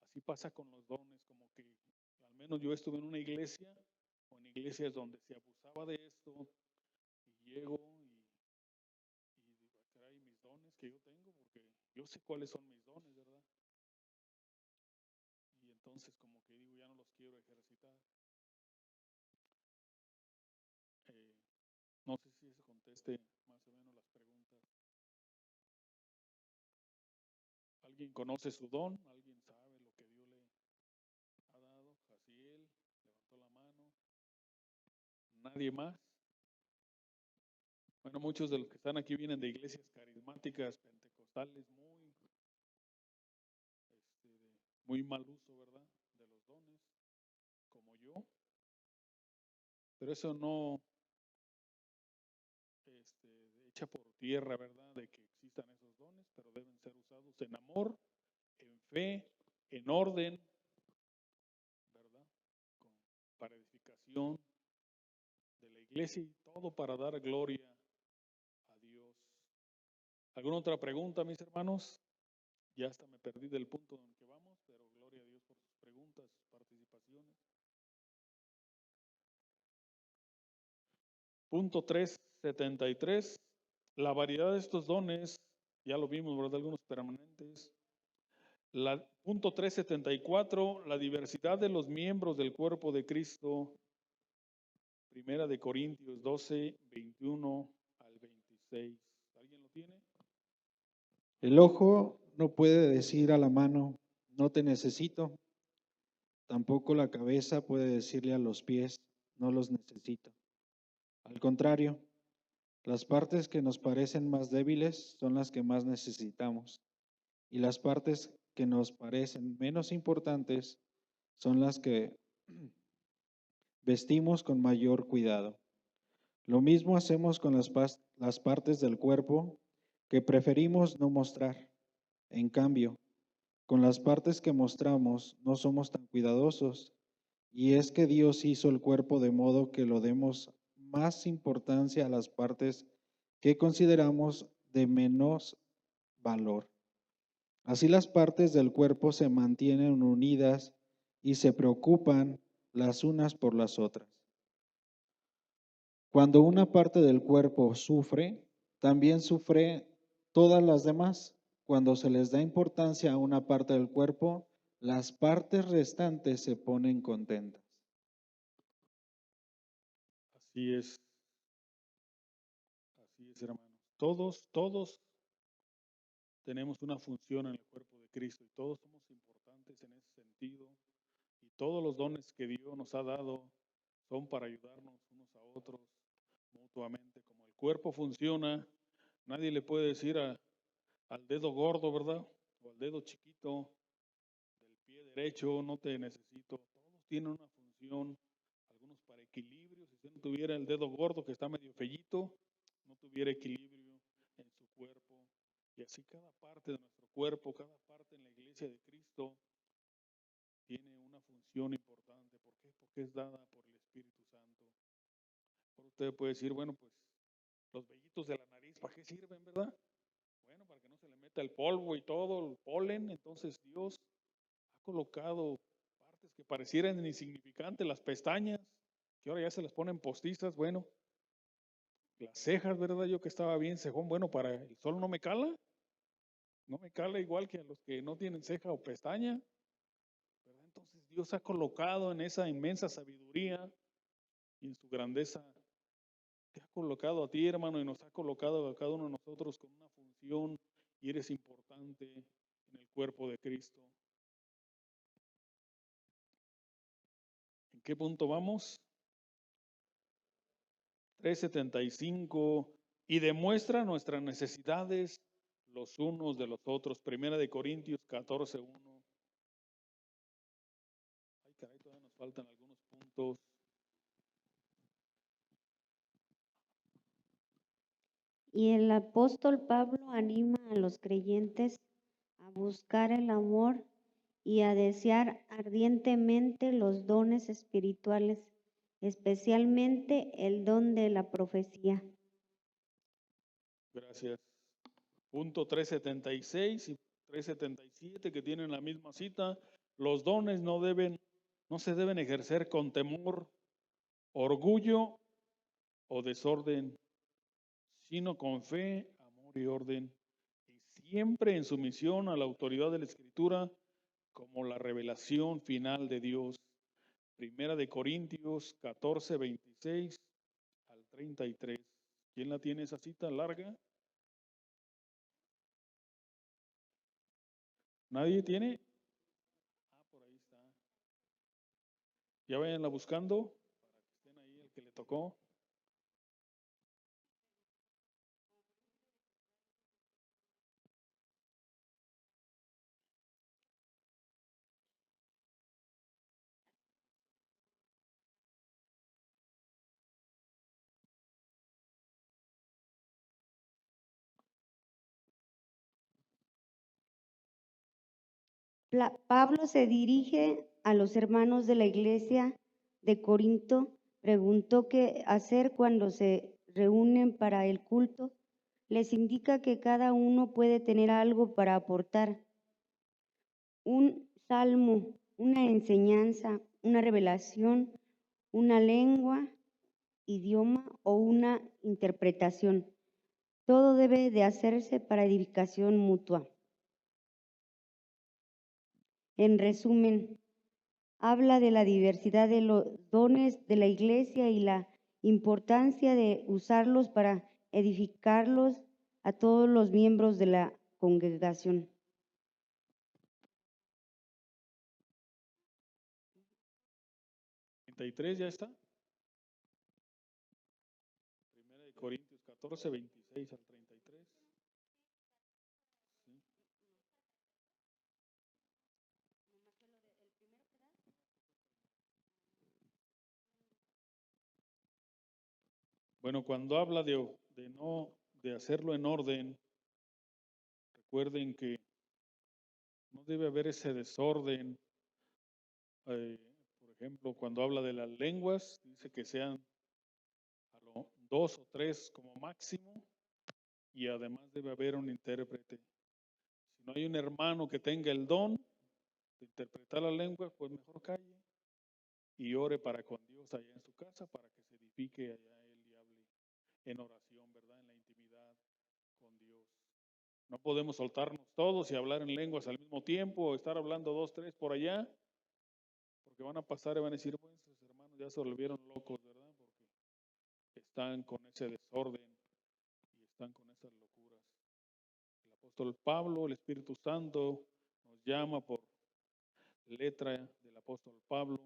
Así pasa con los dones, como que al menos yo estuve en una iglesia o en iglesias donde se abusaba de esto y llego y digo, caray, mis dones que yo tengo, porque yo sé cuáles son mis dones, ¿verdad? Y entonces como que digo, ya no los quiero ejercitar. No sé si eso conteste más o menos las preguntas. ¿Alguien conoce su don? ¿Alguien sabe lo que Dios le ha dado? Jaciel levantó la mano. ¿Nadie más? Bueno, muchos de los que están aquí vienen de iglesias carismáticas, pentecostales, muy mal uso, ¿verdad? De los dones, como yo. Pero eso no echa por tierra, ¿verdad? De que existan esos dones, pero deben ser usados en amor, en fe, en orden, ¿verdad? Para edificación de la iglesia y todo para dar gloria a Dios. ¿Alguna otra pregunta, mis hermanos? Ya hasta me perdí del punto en que vamos, pero gloria a Dios por sus preguntas, sus participaciones. Punto 373. La variedad de estos dones, ya lo vimos, ¿verdad? Algunos permanentes. Punto 374, la diversidad de los miembros del cuerpo de Cristo. Primera de Corintios 12, 21 al 26. ¿Alguien lo tiene? El ojo no puede decir a la mano, no te necesito. Tampoco la cabeza puede decirle a los pies, no los necesito. Al contrario, las partes que nos parecen más débiles son las que más necesitamos. Y las partes que nos parecen menos importantes son las que vestimos con mayor cuidado. Lo mismo hacemos con las partes del cuerpo que preferimos no mostrar. En cambio, con las partes que mostramos no somos tan cuidadosos, y es que Dios hizo el cuerpo de modo que lo demos más importancia a las partes que consideramos de menos valor. Así las partes del cuerpo se mantienen unidas y se preocupan las unas por las otras. Cuando una parte del cuerpo sufre, también sufre todas las demás. Cuando se les da importancia a una parte del cuerpo, las partes restantes se ponen contentas. Así es, hermanos. Todos tenemos una función en el cuerpo de Cristo y todos somos importantes en ese sentido. Y todos los dones que Dios nos ha dado son para ayudarnos unos a otros mutuamente. Como el cuerpo funciona, nadie le puede decir al dedo gordo, ¿verdad? O al dedo chiquito del pie derecho, no te necesito. Todos tienen una función, algunos para equilibrio. Si usted no tuviera el dedo gordo que está medio fellito, no tuviera equilibrio en su cuerpo. Y así cada parte de nuestro cuerpo, cada parte en la iglesia de Cristo tiene una función importante. ¿Por qué? Porque es dada por el Espíritu Santo. Por usted puede decir, bueno, pues los vellitos de la nariz, ¿para qué sirven, verdad? Bueno, para que no se le meta el polvo y todo, el polen. Entonces Dios ha colocado partes que parecieran insignificantes, las pestañas, que ahora ya se las ponen postizas. Bueno, las cejas, ¿verdad? Yo que estaba bien cejón, bueno, para el sol no me cala igual que a los que no tienen ceja o pestaña. ¿Verdad? Entonces Dios ha colocado en esa inmensa sabiduría y en su grandeza, te ha colocado a ti, hermano, y nos ha colocado a cada uno de nosotros con una función y eres importante. importante en el cuerpo de Cristo. ¿En qué punto vamos? 3:75, y demuestra nuestras necesidades los unos de los otros. Primera de Corintios 14:1. Ay, caray, todavía nos faltan algunos puntos. Y el apóstol Pablo anima a los creyentes a buscar el amor y a desear ardientemente los dones espirituales, especialmente el don de la profecía. Gracias. Punto 3:76 y 3:77, que tienen la misma cita. Los dones no se deben ejercer con temor, orgullo o desorden, sino con fe, amor y orden, y siempre en sumisión a la autoridad de la Escritura como la revelación final de Dios. Primera de Corintios 14:26 al 33. ¿Quién la tiene esa cita larga? ¿Nadie tiene? Por ahí está. Ya vayanla buscando para que estén ahí el que le tocó. Pablo se dirige a los hermanos de la iglesia de Corinto, preguntó qué hacer cuando se reúnen para el culto. Les indica que cada uno puede tener algo para aportar: un salmo, una enseñanza, una revelación, una lengua, idioma o una interpretación. Todo debe de hacerse para edificación mutua. En resumen, habla de la diversidad de los dones de la iglesia y la importancia de usarlos para edificarlos a todos los miembros de la congregación. ¿33 ya está? Primera de Corintios 14:26 al 33. Sí. Bueno, cuando habla de hacerlo en orden, recuerden que no debe haber ese desorden. Por ejemplo, cuando habla de las lenguas, dice que sean a lo 2 o 3 como máximo, y además debe haber un intérprete. Si no hay un hermano que tenga el don de interpretar la lengua, pues mejor calle y ore para con Dios allá en su casa, para que se edifique allá él y hable en oración, ¿verdad? En la intimidad con Dios. No podemos soltarnos todos y hablar en lenguas al mismo tiempo, o estar hablando 2, 3 por allá, porque van a pasar y van a decir, bueno, sus hermanos ya se volvieron locos, ¿verdad? Porque están con ese desorden y están con esas locuras. El apóstol Pablo, el Espíritu Santo, nos llama por letra del apóstol Pablo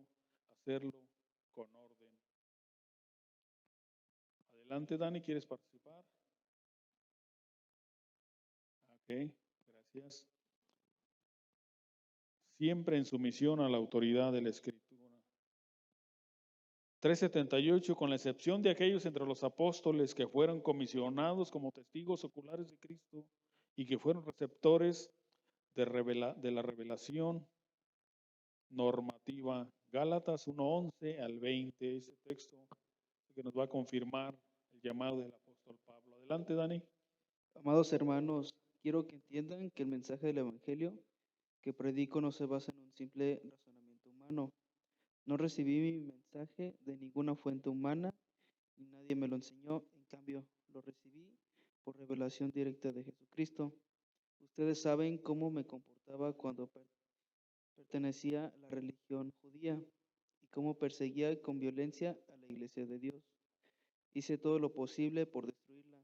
a hacerlo con orden. Adelante, Dani, ¿quieres participar? Ok, gracias. Siempre en sumisión a la autoridad de la Escritura. 3:78, con la excepción de aquellos entre los apóstoles que fueron comisionados como testigos oculares de Cristo y que fueron receptores de la revelación normativa. Gálatas 1:11 al 20, ese texto que nos va a confirmar el llamado del apóstol Pablo. Adelante, Dani. Amados hermanos, quiero que entiendan que el mensaje del Evangelio que predico no se basa en un simple razonamiento humano. No recibí mi mensaje de ninguna fuente humana, ni nadie me lo enseñó. En cambio, lo recibí por revelación directa de Jesucristo. Ustedes saben cómo me comportaba cuando pertenecía a la religión judía y cómo perseguía con violencia a la iglesia de Dios. Hice todo lo posible por destruirla.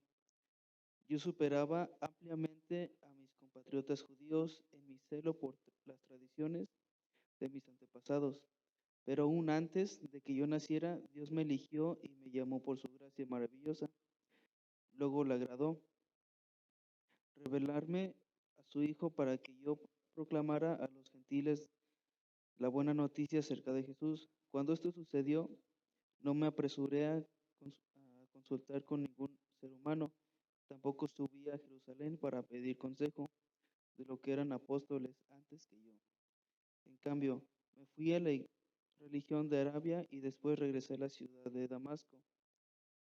Yo superaba ampliamente a mis compatriotas compatriotas judíos en mi celo por las tradiciones de mis antepasados. Pero aún antes de que yo naciera, Dios me eligió y me llamó por su gracia maravillosa. Luego le agradó revelarme a su Hijo para que yo proclamara a los gentiles la buena noticia acerca de Jesús. Cuando esto sucedió, no me apresuré a consultar con ningún ser humano. Tampoco subí a Jerusalén para pedir consejo de lo que eran apóstoles antes que yo. En cambio, me fui a la religión de Arabia y después regresé a la ciudad de Damasco.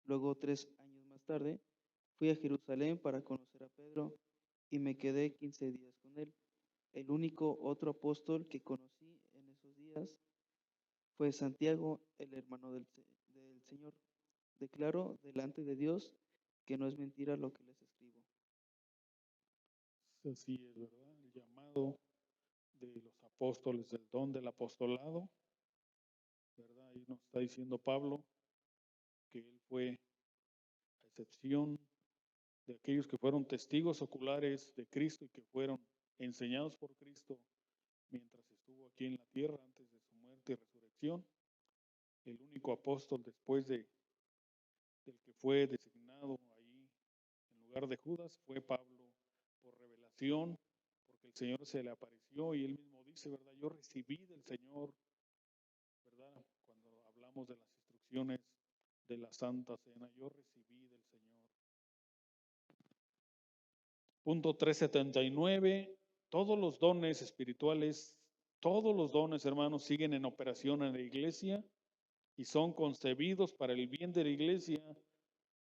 Luego, 3 años más tarde, fui a Jerusalén para conocer a Pedro y me quedé 15 días con él. El único otro apóstol que conocí en esos días fue Santiago, el hermano del Señor. Declaro delante de Dios que no es mentira lo que les escribo. Así es, ¿verdad? El llamado de los apóstoles, del don del apostolado, ¿verdad? Ahí nos está diciendo Pablo que él fue, a excepción de aquellos que fueron testigos oculares de Cristo y que fueron enseñados por Cristo mientras estuvo aquí en la tierra antes de su muerte y resurrección, el único apóstol después del que fue designado ahí en lugar de Judas fue Pablo por revelación, porque el Señor se le apareció y él mismo dice, ¿verdad? Yo recibí del Señor, ¿verdad? Cuando hablamos de las instrucciones de la Santa Cena, yo recibí del Señor. Punto 379, todos los dones espirituales, todos los dones, hermanos, siguen en operación en la iglesia y son concebidos para el bien de la iglesia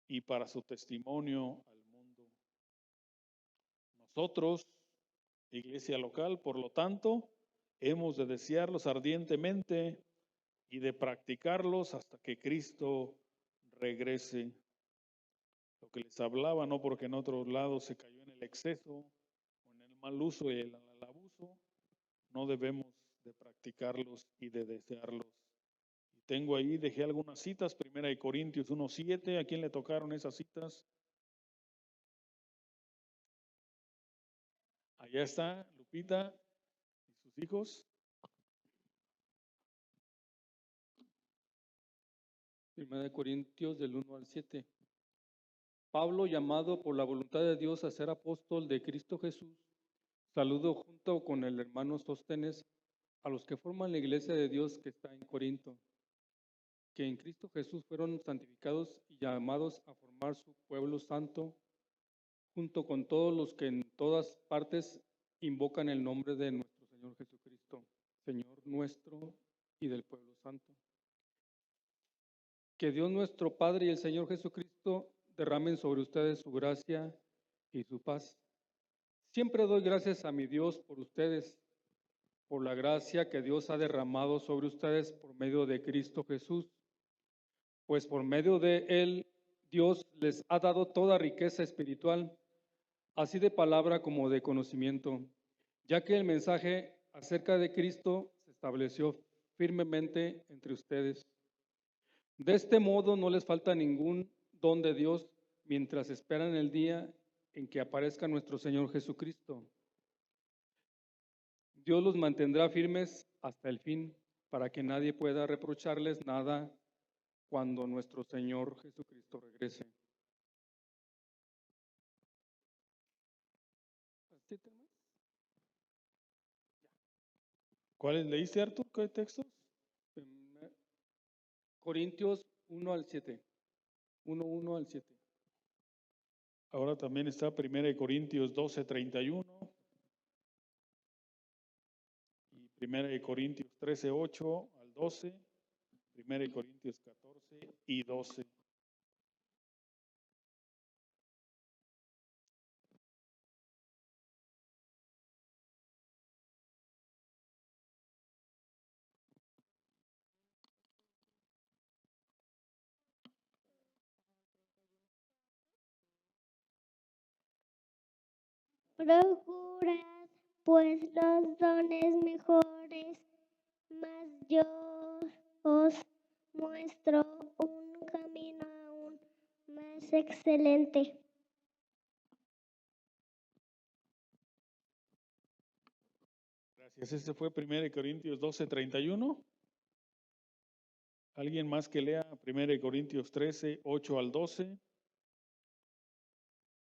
y para su testimonio al mundo. Nosotros, iglesia local, por lo tanto, hemos de desearlos ardientemente y de practicarlos hasta que Cristo regrese. Lo que les hablaba, no porque en otros lados se cayó en el exceso o en el mal uso y el abuso, no debemos de practicarlos y de desearlos. Y tengo ahí, dejé algunas citas, 1 Corintios 1:7, ¿a quién le tocaron esas citas? Allá está Lupita y sus hijos. 1 Corintios del 1 al 7. Pablo, llamado por la voluntad de Dios a ser apóstol de Cristo Jesús, saludo junto con el hermano Sóstenes a los que forman la iglesia de Dios que está en Corinto, que en Cristo Jesús fueron santificados y llamados a formar su pueblo santo, junto con todos los que en todas partes invocan el nombre de nuestro Señor Jesucristo, Señor nuestro y del pueblo santo. Que Dios nuestro Padre y el Señor Jesucristo derramen sobre ustedes su gracia y su paz. Siempre doy gracias a mi Dios por ustedes, por la gracia que Dios ha derramado sobre ustedes por medio de Cristo Jesús, pues por medio de Él Dios les ha dado toda riqueza espiritual, así de palabra como de conocimiento, ya que el mensaje acerca de Cristo se estableció firmemente entre ustedes. De este modo no les falta ningún don de Dios mientras esperan el día en que aparezca nuestro Señor Jesucristo. Dios los mantendrá firmes hasta el fin, para que nadie pueda reprocharles nada cuando nuestro Señor Jesucristo regrese. ¿Cuáles leíste, Arturo? ¿Qué textos? Corintios 1 al 7. 1 al 7. Ahora también está 1 Corintios 12:31 y 1 Corintios 13:8 al 12, 1 Corintios 14 y 12. Procurad pues los dones mejores, mas yo os muestro un camino aún más excelente. Gracias. Ese fue 1 Corintios 12:31. ¿Alguien más que lea 1 Corintios 13, 8 al 12?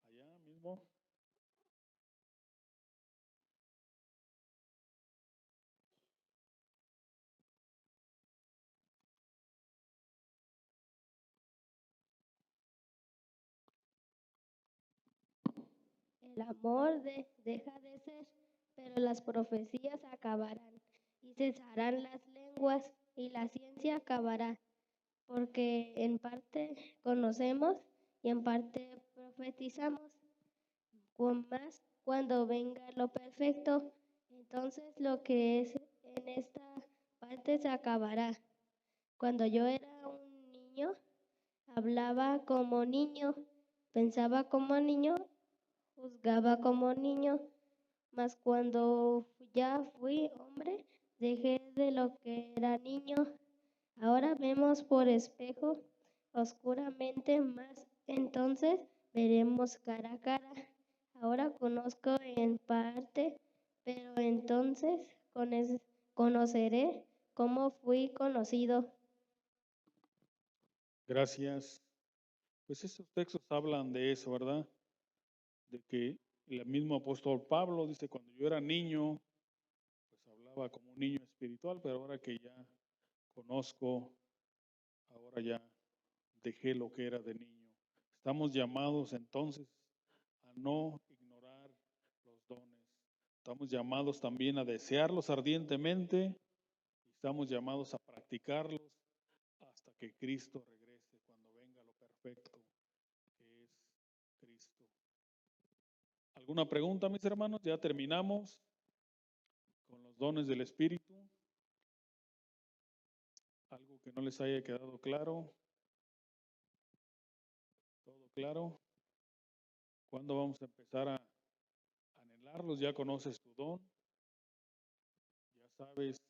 Allá mismo. El amor deja de ser, pero las profecías acabarán, y cesarán las lenguas, y la ciencia acabará, porque en parte conocemos y en parte profetizamos. Más cuando venga lo perfecto, entonces lo que es en esta parte se acabará. Cuando yo era un niño, hablaba como niño, pensaba como niño, juzgaba como niño, mas cuando ya fui hombre, dejé de lo que era niño. Ahora vemos por espejo oscuramente, mas entonces veremos cara a cara. Ahora conozco en parte, pero entonces conoceré cómo fui conocido. Gracias. Pues esos textos hablan de eso, ¿verdad? De que el mismo apóstol Pablo dice, cuando yo era niño, pues hablaba como un niño espiritual, pero ahora que ya conozco, ahora ya dejé lo que era de niño. Estamos llamados entonces a no ignorar los dones. Estamos llamados también a desearlos ardientemente y estamos llamados a practicarlos hasta que Cristo regrese, cuando venga lo perfecto, que es Cristo. ¿Alguna pregunta, mis hermanos? Ya terminamos con los dones del Espíritu. ¿Algo que no les haya quedado claro? ¿Todo claro? ¿Cuándo vamos a empezar a anhelarlos? Ya conoces tu don, ya sabes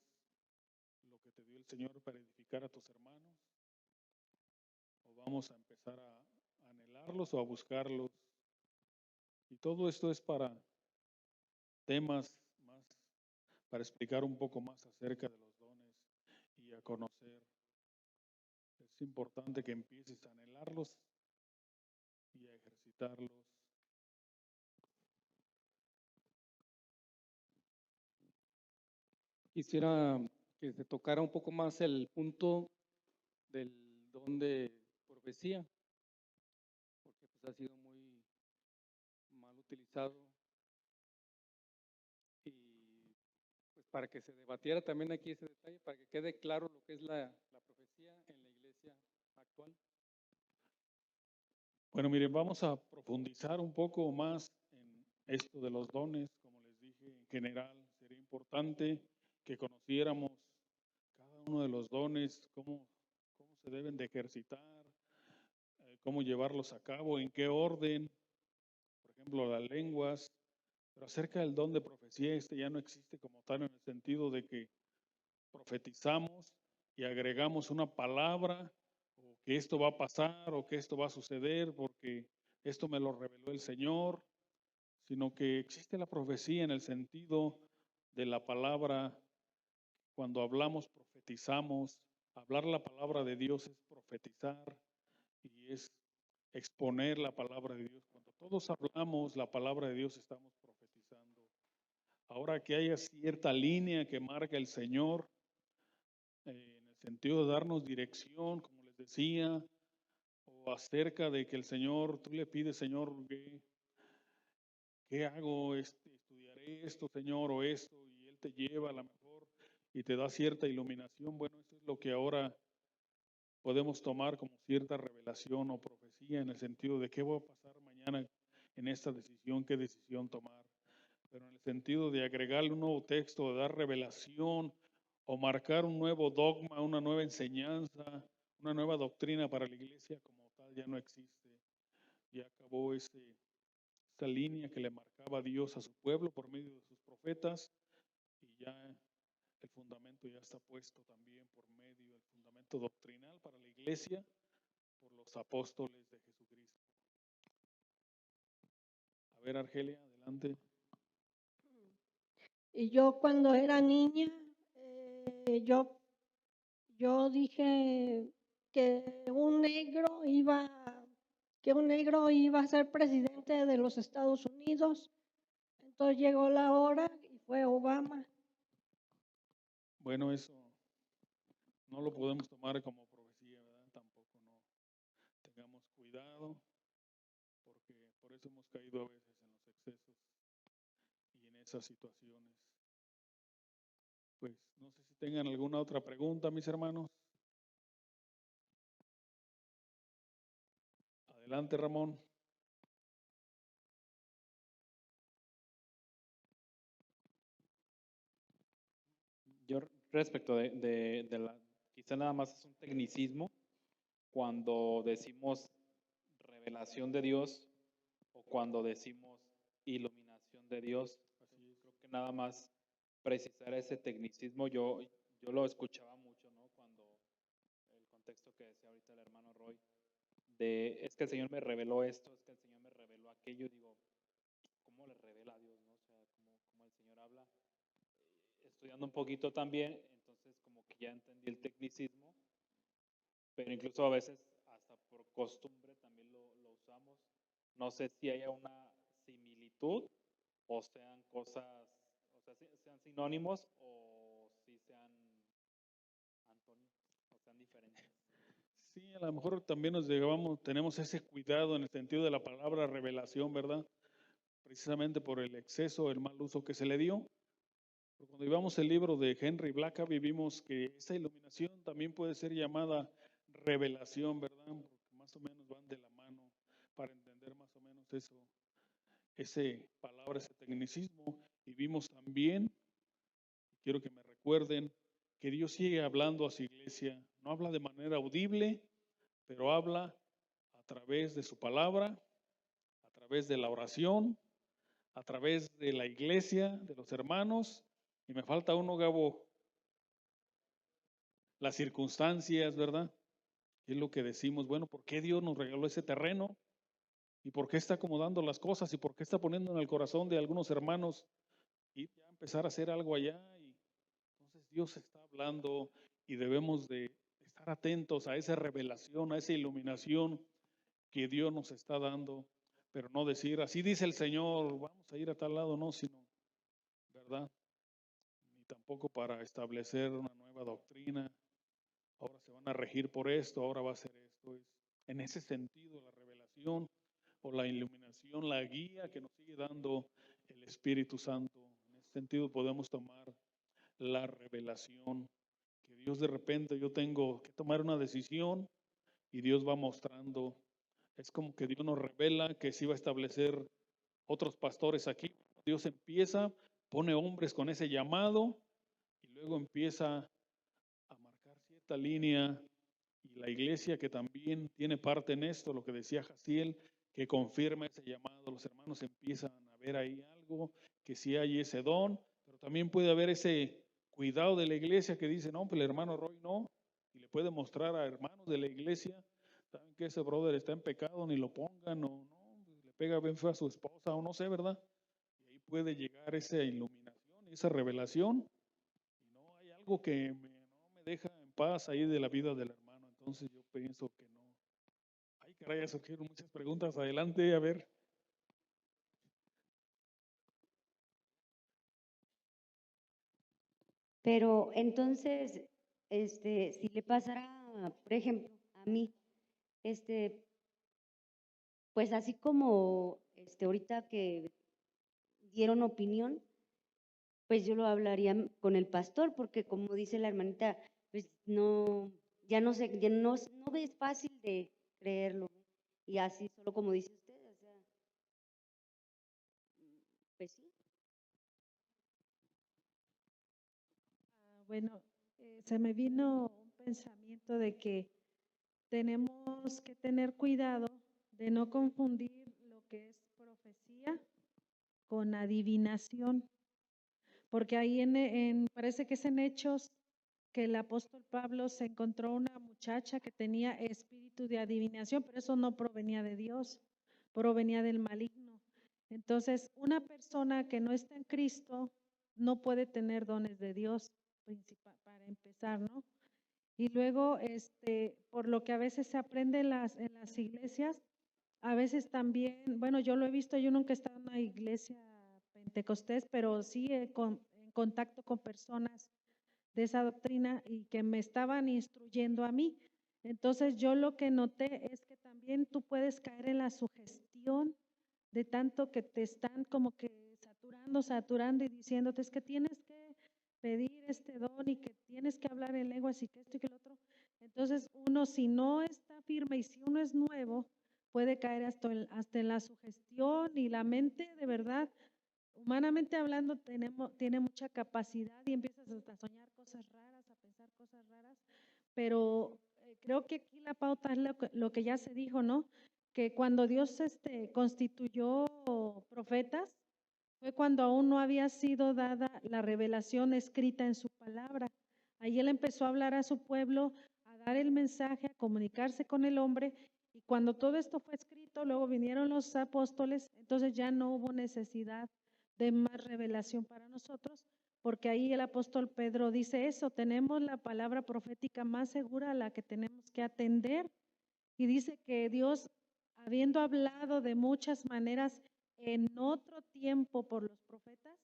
lo que te dio el Señor para edificar a tus hermanos. ¿O vamos a empezar a anhelarlos o a buscarlos? Y todo esto es para temas más, para explicar un poco más acerca de los dones y a conocer. Es importante que empieces a anhelarlos y a ejercitarlos. Quisiera que se tocara un poco más el punto del don de profecía, porque pues ha sido muy mal utilizado y pues para que se debatiera también aquí ese detalle, para que quede claro lo que es la profecía en la iglesia actual. Bueno, miren, vamos a profundizar un poco más en esto de los dones. Como les dije, en general sería importante que conociéramos cada uno de los dones, cómo se deben de ejercitar, cómo llevarlos a cabo, en qué orden, por ejemplo, las lenguas. Pero acerca del don de profecía, este ya no existe como tal en el sentido de que profetizamos y agregamos una palabra, o que esto va a pasar, o que esto va a suceder, porque esto me lo reveló el Señor, sino que existe la profecía en el sentido de la palabra. Cuando hablamos, profetizamos. Hablar la palabra de Dios es profetizar y es exponer la palabra de Dios. Cuando todos hablamos la palabra de Dios, estamos profetizando. Ahora que haya cierta línea que marca el Señor, en el sentido de darnos dirección, como les decía, o acerca de que el Señor, tú le pides, Señor, ¿qué hago? Estudiaré esto, Señor, o esto, y Él te lleva a la mejor y te da cierta iluminación. Bueno, eso es lo que ahora podemos tomar como cierta revelación o profecía, en el sentido de qué voy a pasar mañana en esta decisión, qué decisión tomar. Pero en el sentido de agregarle un nuevo texto, de dar revelación o marcar un nuevo dogma, una nueva enseñanza, una nueva doctrina para la iglesia como tal, ya no existe. Ya acabó esa línea que le marcaba Dios a su pueblo por medio de sus profetas, y ya el fundamento ya está puesto también por medio del fundamento doctrinal para la iglesia por los apóstoles de Jesucristo. A ver, Argelia, adelante. Y yo cuando era niña, yo dije que un negro iba a ser presidente de los Estados Unidos. Entonces llegó la hora y fue Obama. Bueno, eso no lo podemos tomar como profecía, ¿verdad? Tampoco no tengamos cuidado, porque por eso hemos caído a veces en los excesos y en esas situaciones. Pues no sé si tengan alguna otra pregunta, mis hermanos. Adelante, Ramón. Yo respecto de la, quizá nada más es un tecnicismo cuando decimos revelación de Dios o cuando decimos iluminación de Dios. Creo que nada más precisar ese tecnicismo, yo lo escuchaba mucho, ¿no? Cuando el contexto que decía ahorita el hermano Roy, de es que el Señor me reveló esto, es que el Señor me reveló aquello, digo, ¿cómo le revela a Dios, no? O sea, como el Señor habla, estudiando un poquito también, entonces como que ya entendí el tecnicismo, pero incluso a veces hasta por costumbre también lo usamos. No sé si haya una similitud o sean cosas, o sea, sean sinónimos o si sean antónimos o sean diferentes. Sí, a lo mejor también tenemos ese cuidado en el sentido de la palabra revelación, ¿verdad? Precisamente por el exceso, el mal uso que se le dio. Pero cuando llevamos el libro de Henry Blackaby, vimos que esa iluminación también puede ser llamada revelación, ¿verdad? Porque más o menos van de la mano para entender más o menos eso, ese palabra, ese tecnicismo. Y vimos también, quiero que me recuerden, que Dios sigue hablando a su iglesia. No habla de manera audible, pero habla a través de su palabra, a través de la oración, a través de la iglesia, de los hermanos. Y me falta uno, Gabo, las circunstancias, ¿verdad? Es lo que decimos, bueno, ¿por qué Dios nos regaló ese terreno? ¿Y por qué está acomodando las cosas? ¿Y por qué está poniendo en el corazón de algunos hermanos ir ya a empezar a hacer algo allá? Y entonces Dios está hablando y debemos de estar atentos a esa revelación, a esa iluminación que Dios nos está dando, pero no decir, así dice el Señor, vamos a ir a tal lado, no, sino, ¿verdad? Ni tampoco para establecer una nueva doctrina. Ahora se van a regir por esto, ahora va a ser esto. En ese sentido, la revelación o la iluminación, la guía que nos sigue dando el Espíritu Santo. En ese sentido podemos tomar la revelación, que Dios de repente yo tengo que tomar una decisión y Dios va mostrando. Es como que Dios nos revela que sí va a establecer otros pastores aquí. Dios empieza, pone hombres con ese llamado y luego empieza a marcar cierta línea. Y la iglesia que también tiene parte en esto, lo que decía Jaciel, que confirma ese llamado, los hermanos empiezan a ver ahí algo, que sí hay ese don, pero también puede haber ese cuidado de la iglesia que dice, no, pues el hermano Roy no, y le puede mostrar a hermanos de la iglesia, saben que ese brother está en pecado, ni lo pongan, o no, le pega bien feo a su esposa, o no sé, ¿verdad? Y ahí puede llegar esa iluminación, esa revelación, y no hay algo que no me deja en paz ahí de la vida del hermano. Entonces yo pienso que no. Ay, caray, ya surgieron muchas preguntas. Adelante, a ver. Pero entonces, si le pasara, por ejemplo, a mí, pues así como ahorita que dieron opinión, pues yo lo hablaría con el pastor, porque como dice la hermanita, pues no, ya no sé, ya no es fácil de creerlo. Y así, solo como dice usted, o sea, pues sí. Bueno, se me vino un pensamiento de que tenemos que tener cuidado de no confundir lo que es profecía con adivinación, porque ahí parece que es en Hechos que el apóstol Pablo se encontró una muchacha que tenía espíritu de adivinación, pero eso no provenía de Dios, provenía del maligno. Entonces, una persona que no está en Cristo no puede tener dones de Dios para empezar, ¿no? Y luego, por lo que a veces se aprende en las iglesias, a veces también, bueno, yo lo he visto, yo nunca he estado en una iglesia pentecostés, pero sí en contacto con personas de esa doctrina y que me estaban instruyendo a mí. Entonces yo lo que noté es que también tú puedes caer en la sugestión de tanto que te están como que saturando y diciéndote es que tienes que pedir este don y que tienes que hablar en lenguas y que esto y que lo otro. Entonces uno si no está firme y si uno es nuevo, puede caer hasta en la sugestión y la mente de verdad, humanamente hablando, tiene mucha capacidad y empiezas hasta a soñar cosas raras, a pensar cosas raras, pero creo que aquí la pauta es lo que ya se dijo, ¿no? Que cuando Dios constituyó profetas, fue cuando aún no había sido dada la revelación escrita en su palabra. Ahí él empezó a hablar a su pueblo, a dar el mensaje, a comunicarse con el hombre, y cuando todo esto fue escrito, luego vinieron los apóstoles, entonces ya no hubo necesidad de más revelación para nosotros, porque ahí el apóstol Pedro dice eso, tenemos la palabra profética más segura a la que tenemos que atender, y dice que Dios, habiendo hablado de muchas maneras en otro tiempo por los profetas,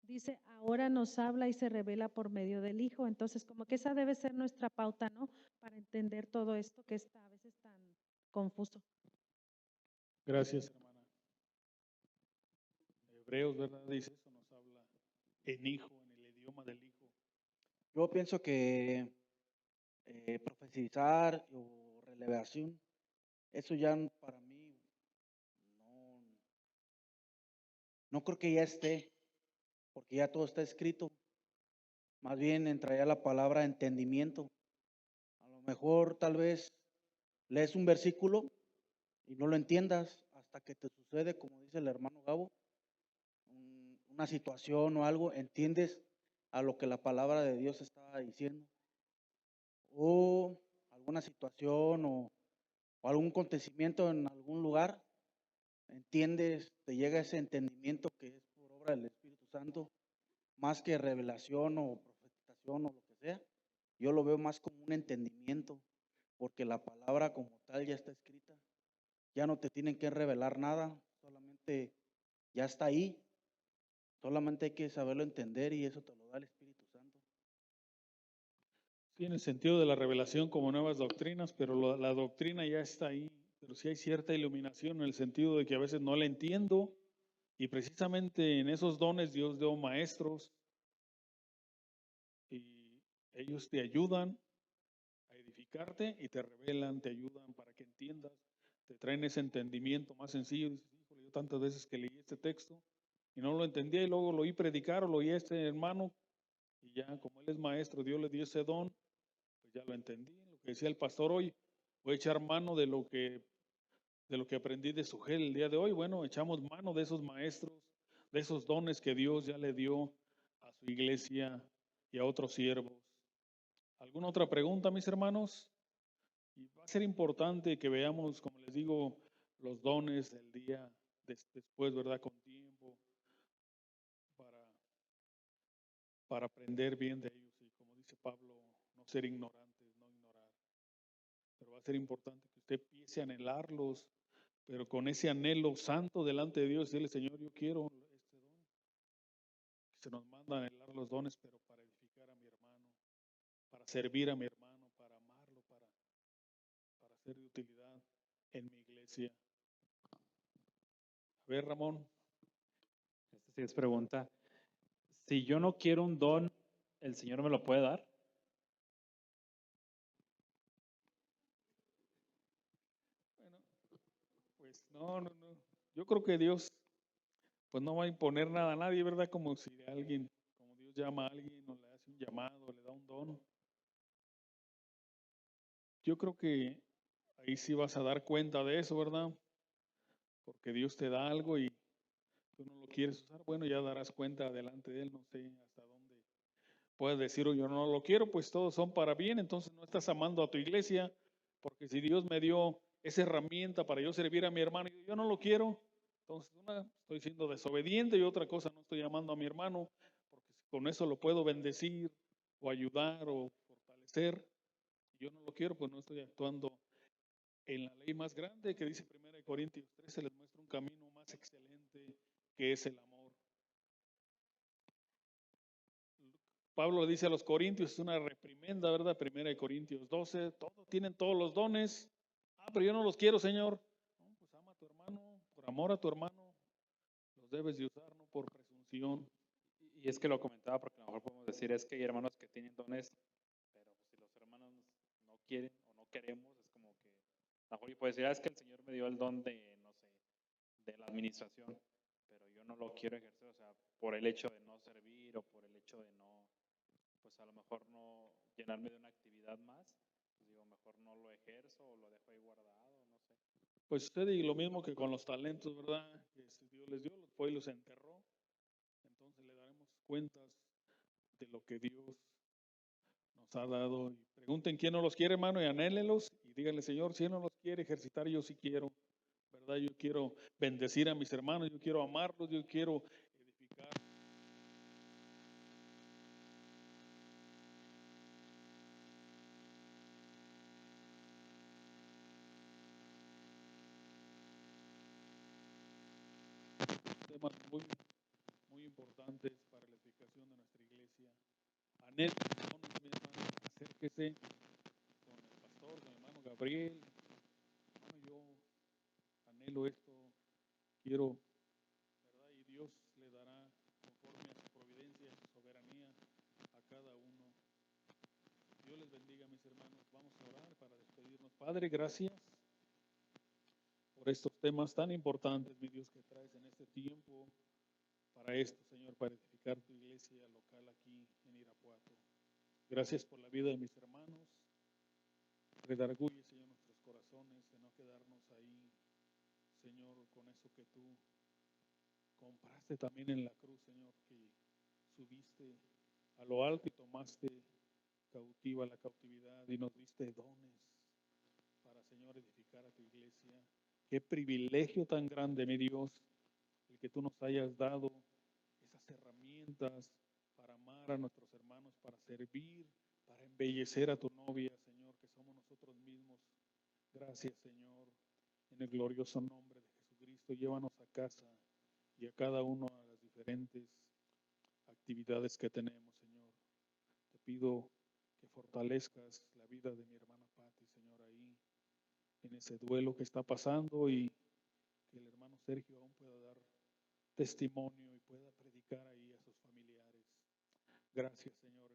dice, ahora nos habla y se revela por medio del Hijo. Entonces, como que esa debe ser nuestra pauta, ¿no? Para entender todo esto que está a veces tan confuso. Gracias, hermana. Hebreos, ¿verdad? Dice eso, nos habla en hijo, en el idioma del hijo. Yo pienso que profetizar o revelación, eso ya para mí no creo que ya esté, porque ya todo está escrito. Más bien entraría la palabra entendimiento. A lo mejor tal vez lees un versículo y no lo entiendas hasta que te sucede, como dice el hermano Gabo, una situación o algo, entiendes a lo que la palabra de Dios está diciendo. O alguna situación o algún acontecimiento en algún lugar, entiendes, te llega ese entendimiento que es por obra del Espíritu Santo, más que revelación o profetización o lo que sea. Yo lo veo más como un entendimiento, porque la palabra como tal ya está escrita. Ya no te tienen que revelar nada, solamente ya está ahí. Solamente hay que saberlo entender y eso te lo da el Espíritu Santo. Sí, en el sentido de la revelación como nuevas doctrinas, pero la doctrina ya está ahí. Pero sí hay cierta iluminación en el sentido de que a veces no la entiendo y precisamente en esos dones Dios dio maestros y ellos te ayudan a edificarte y te revelan, te ayudan para que entiendas, te traen ese entendimiento más sencillo. Dices, híjole, yo tantas veces que leí este texto y no lo entendía y luego lo oí predicar o lo oí a este hermano y ya como él es maestro, Dios le dio ese don, pues ya lo entendí. Lo que decía el pastor hoy, voy a echar mano de lo que aprendí de Sugel el día de hoy. Bueno, echamos mano de esos maestros, de esos dones que Dios ya le dio a su iglesia y a otros siervos. ¿Alguna otra pregunta, mis hermanos? Y va a ser importante que veamos, como les digo, los dones del día después, ¿verdad? Con tiempo, para aprender bien de ellos. Y como dice Pablo, no ser ignorantes, no ignorar. Pero va a ser importante que usted empiece a anhelarlos, pero con ese anhelo santo delante de Dios, decirle, Señor, yo quiero este don. Que se nos manda a anhelar los dones, pero para edificar a mi hermano, para servir a mi hermano, para amarlo, para ser de utilidad en mi iglesia. A ver, Ramón. Esta sí es pregunta. Si yo no quiero un don, ¿el Señor me lo puede dar? Bueno, pues no. Yo creo que Dios pues no va a imponer nada a nadie, ¿verdad? Como si alguien, como Dios llama a alguien o le hace un llamado, le da un don. Yo creo que ahí sí vas a dar cuenta de eso, ¿verdad? Porque Dios te da algo y tú no lo quieres usar, bueno, ya darás cuenta delante de Él, no sé hasta dónde puedes decir, o yo no lo quiero, pues todos son para bien, entonces no estás amando a tu iglesia, porque si Dios me dio esa herramienta para yo servir a mi hermano y yo no lo quiero, entonces una, estoy siendo desobediente y otra cosa, no estoy amando a mi hermano, porque con eso lo puedo bendecir o ayudar o fortalecer. Yo no lo quiero, pues no estoy actuando en la ley más grande que dice 1 Corintios 13, les muestra un camino más excelente que es el amor. Pablo le dice a los corintios, es una reprimenda, ¿verdad? 1 Corintios 12, tienen todos los dones. Pero yo no los quiero, Señor. No, pues ama a tu hermano, por amor a tu hermano, los debes de usar, no por presunción. Y es que lo comentaba porque a lo mejor podemos decir, es que hay hermanos que tienen dones, pero si los hermanos no quieren o no queremos, es como que, a lo mejor yo puedo decir, es que el Señor me dio el don de, no sé, de la administración, pero yo no lo quiero ejercer, o sea, por el hecho de no servir o por el hecho de no, pues a lo mejor no llenarme de una actividad más, pues digo, mejor no lo ejerzo o lo dejo ahí guardado, no sé. Pues usted y lo mismo que con los talentos, ¿verdad? Que Dios les dio, fue y los enterró. Entonces le daremos cuentas de lo que Dios nos ha dado. Y pregunten quién no los quiere, hermano, y anhélenlos. Y díganle, Señor, si Él no los quiere ejercitar, yo sí quiero, ¿verdad? Yo quiero bendecir a mis hermanos, yo quiero amarlos, yo quiero edificar. Temas muy importantes para la edificación de nuestra iglesia. Anhelo, mi hermano, acérquese con el pastor, con el hermano Gabriel. Hermano, yo anhelo esto, quiero, ¿verdad? Y Dios le dará conforme a su providencia, a su soberanía a cada uno. Dios les bendiga, mis hermanos. Vamos a orar para despedirnos. Padre, gracias por estos temas tan importantes, mi Dios, que traes en este tiempo para esto, Señor, para edificar tu iglesia local aquí en Irapuato. Gracias por la vida de mis hermanos. Redarguye, Señor, nuestros corazones de no quedarnos ahí, Señor, con eso que tú compraste también en la cruz, Señor, que subiste a lo alto y tomaste cautiva la cautividad y nos diste dones para, Señor, edificar a tu iglesia. Qué privilegio tan grande, mi Dios, el que tú nos hayas dado esas herramientas para amar a nuestros hermanos, para servir, para embellecer a tu novia, Señor, que somos nosotros mismos. Gracias, Señor, en el glorioso nombre de Jesucristo. Llévanos a casa y a cada uno a las diferentes actividades que tenemos, Señor. Te pido que fortalezcas la vida de mi hermana Patti, Señor, ahí en ese duelo que está pasando y que el hermano Sergio aún pueda dar testimonio y pueda predicar ahí a sus familiares. Gracias, Señor.